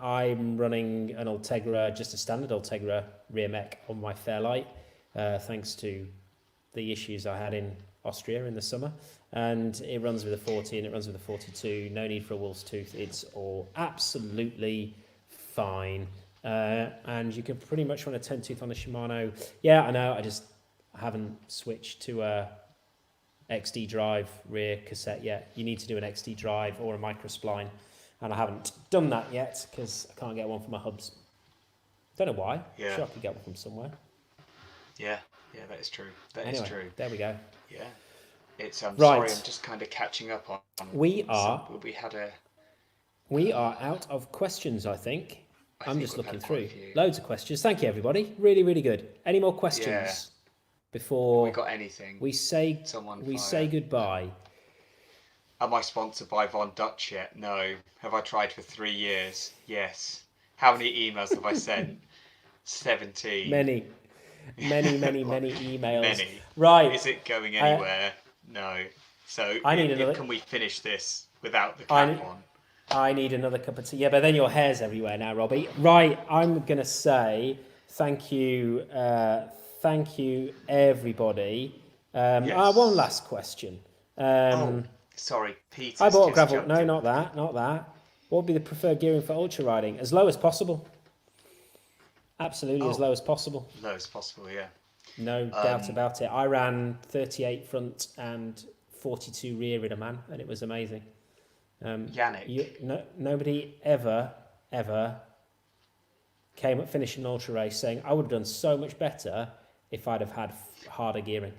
I'm running an Ultegra, just a standard Ultegra rear mech on my Fairlight, thanks to the issues I had in Austria in the summer. And it runs with a 40 and it runs with a 42. No need for a wolf's tooth. It's all absolutely fine. And you can pretty much run a 10 tooth on a Shimano. Yeah, I know. I haven't switched to a XD drive rear cassette yet. You need to do an XD drive or a micro spline, and I haven't done that yet because I can't get one for my hubs. Don't know why. Yeah. Sure, I could get one from somewhere. Yeah, that is true. That is Anyway, true. there we go. Yeah. It's Right. sorry, I'm just kind of catching up on. We are out of questions, I think. I'm just looking through. Loads of questions. Thank you, everybody. Really, really good. Any more questions before we got anything? we say goodbye? Am I sponsored by Von Dutch yet? No. Have I tried for 3 years? Yes. How many emails have I sent? 17. Many emails. Many. Right. Is it going anywhere? No. So can we finish this without the cap on? I need another cup of tea. Yeah, but then your hair's everywhere now, Robbie. Right, I'm going to say thank you, everybody. Yes. One last question. Sorry, Peter. I bought a gravel. No, not that. What would be the preferred gearing for ultra riding? As low as possible. Absolutely, as low as possible. Low as possible, yeah. No doubt about it. I ran 38 front and 42 rear in a man, and it was amazing. Yannick. Nobody ever came at finishing an ultra race saying, I would have done so much better if I'd have had harder gearing.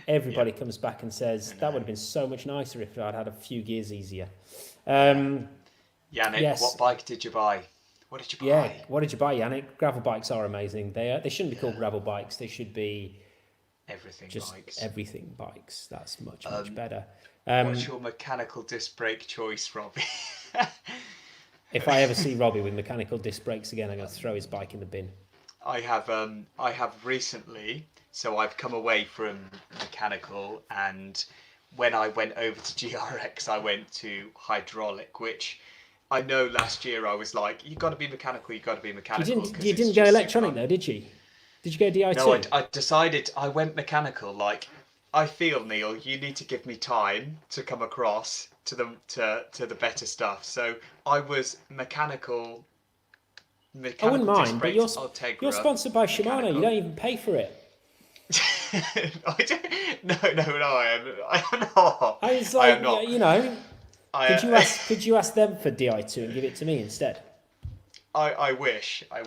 Everybody comes back and says, that would have been so much nicer if I'd had a few gears easier. Yannick, yes. What bike did you buy? What did you buy? Yeah, what did you buy, Yannick? Gravel bikes are amazing. They shouldn't be called gravel bikes. They should be everything bikes. That's much better. What's your mechanical disc brake choice, Robbie? If I ever see Robbie with mechanical disc brakes again, I'm going to throw his bike in the bin. I have recently, so I've come away from mechanical, and when I went over to GRX, I went to hydraulic, which I know last year I was like, you got to be mechanical. You didn't go electronic though, did you? Did you go DI2? No, I decided I went mechanical. Like, I feel, Neil, you need to give me time to come across to the better stuff. So I was mechanical. I wouldn't mind, but you're sponsored by Shimano. You don't even pay for it. No, I am not. I was like, could you ask them for DI2 and give it to me instead? I wish. I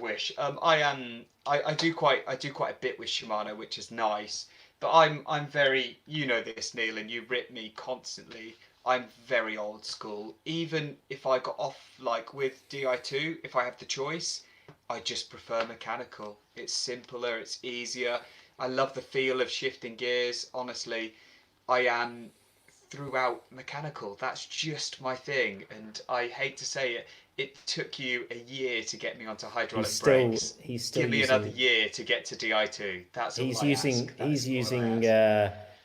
do quite a bit with Shimano, which is nice. But I'm very, you know this, Neil, and you rip me constantly. I'm very old school. Even if I got off like with DI2, if I have the choice, I just prefer mechanical. It's simpler, it's easier. I love the feel of shifting gears. Honestly, I am throughout mechanical. That's just my thing. And I hate to say it, it took you a year to get me onto hydraulic brakes. Give me another year to get to DI2. That's all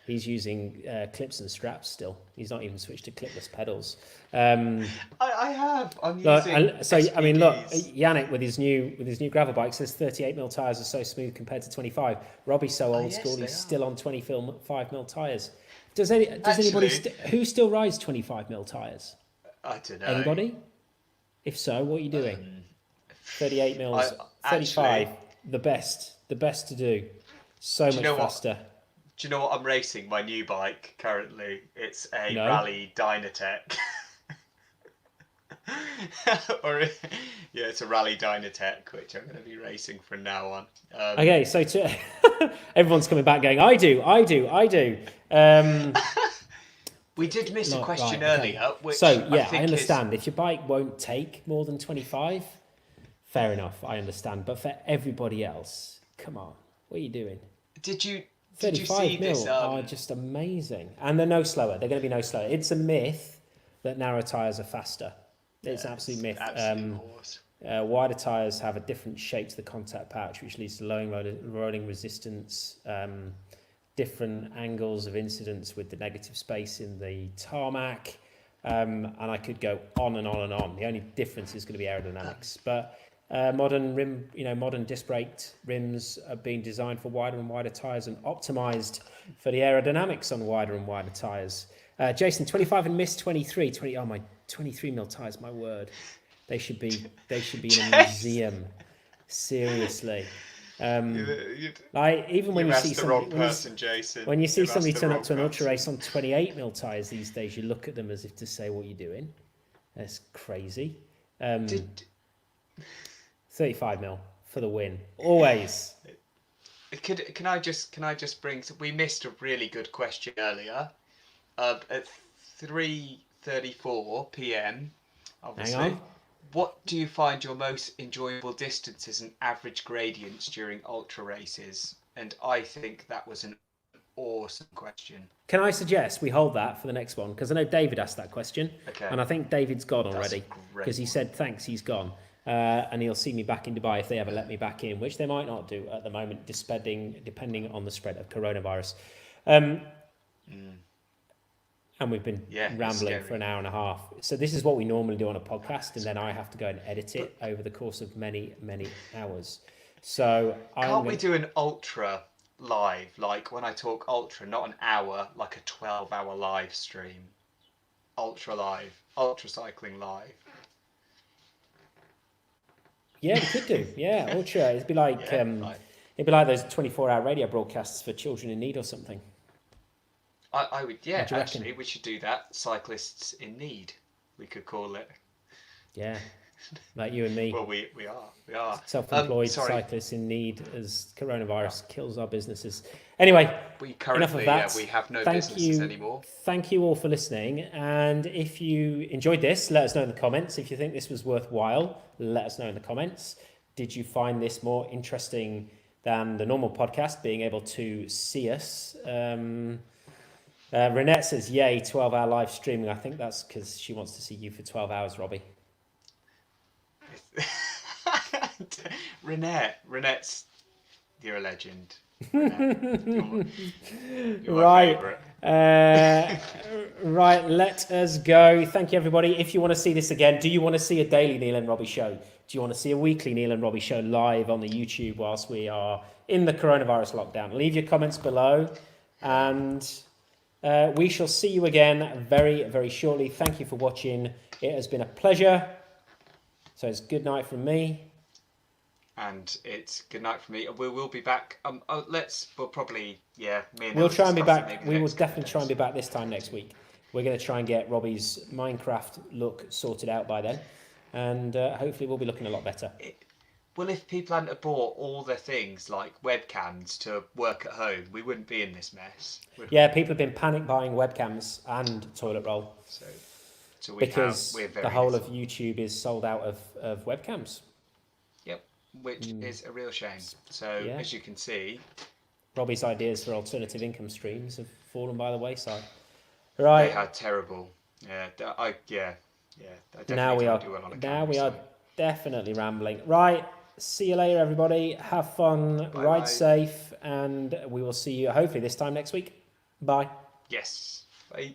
He's using clips and straps still. He's not even switched to clipless pedals. I have. I'm using. So I mean, look, Yannick with his new gravel bike says 38mm tires are so smooth compared to 25. Robbie's so old school, he's still on 25mm tires. Does anybody who still rides 25mm tires? I don't know. Anybody? If so, what are you doing? 38mm, 35, the best to do. So much faster. Do you know what I'm racing? My new bike currently. It's a Rally Dynatech. It's a Rally Dynatech, which I'm going to be racing from now on. Okay, so everyone's coming back going, I do. We did miss a question earlier. Which I understand. If your bike won't take more than 25, fair enough, I understand. But for everybody else, come on, what are you doing? Did you 35mm are just amazing. And they're no slower. They're going to be no slower. It's a myth that narrow tyres are faster. It's an absolute myth. Wider tyres have a different shape to the contact patch, which leads to lowering rolling resistance, different angles of incidence with the negative space in the tarmac, and I could go on and on and on. The only difference is going to be aerodynamics. But modern disc braked rims are being designed for wider and wider tyres and optimised for the aerodynamics on wider and wider tyres. Jason, 25 and miss 23. 23mm tyres, my word. They should be in a museum. Seriously. Even when you see when you see somebody turn up to an ultra race on 28mm tyres these days, you look at them as if to say, what are you doing? That's crazy. 35mm for the win. Always. Can I just bring? We missed a really good question earlier. At 3:34 p.m. Obviously. Hang on. What do you find your most enjoyable distances and average gradients during ultra races? And I think that was an awesome question. Can I suggest we hold that for the next one? Because I know David asked that question. Okay. And I think David's gone That's already. a great Because he one. said, thanks, he's gone. And he'll see me back in Dubai if they ever let me back in, which they might not do at the moment, depending on the spread of coronavirus. And we've been rambling for an hour and a half. So this is what we normally do on a podcast, and then I have to go and edit it over the course of many, many hours. So can't we do an ultra live? Like when I talk ultra, not an hour, like a 12-hour live stream. Ultra live, ultra cycling live. Yeah, we could do. Yeah, ultra. It'd be like it'd be like those 24-hour radio broadcasts for children in need or something. I would, yeah, What do you actually, reckon? we should do that. Cyclists in Need, we could call it. Yeah, like you and me. Well, we are. Self-employed sorry. cyclists in need as coronavirus kills our businesses. Anyway, We enough currently, of that. we have no Thank businesses you. anymore. Thank you all for listening. And if you enjoyed this, let us know in the comments. If you think this was worthwhile, let us know in the comments. Did you find this more interesting than the normal podcast, being able to see us? Renette says, yay, 12-hour live streaming. I think that's because she wants to see you for 12 hours, Robbie. Renette's, you're a legend. Renette, you're my Right. favourite. Right, let us go. Thank you, everybody. If you want to see this again, do you want to see a daily Niel and Robbie show? Do you want to see a weekly Niel and Robbie show live on the YouTube whilst we are in the coronavirus lockdown? Leave your comments below, and we shall see you again very, very shortly. Thank you for watching. It has been a pleasure. So it's good night from me. And it's good night from me. We will be back. We'll probably, me and We'll Neil try and be discuss it back. maybe the We will next couple of definitely try and be days. back this time next week. We're going to try and get Robbie's Minecraft look sorted out by then. And hopefully we'll be looking a lot better. Well, if people hadn't have bought all their things like webcams to work at home, we wouldn't be in this mess. Yeah, people have been panic buying webcams and toilet roll. So Because we're very the whole little. of YouTube is sold out of webcams. Yep, which is a real shame. So Yeah. as you can see, Robbie's ideas for alternative income streams have fallen by the wayside. they Right. are terrible. Yeah, I definitely Now we can't are do well on a now camera, we are so. definitely rambling. Right. See you later, everybody. Have fun, Bye-bye. ride safe, and we will see you hopefully this time next week. Bye. Yes. Bye.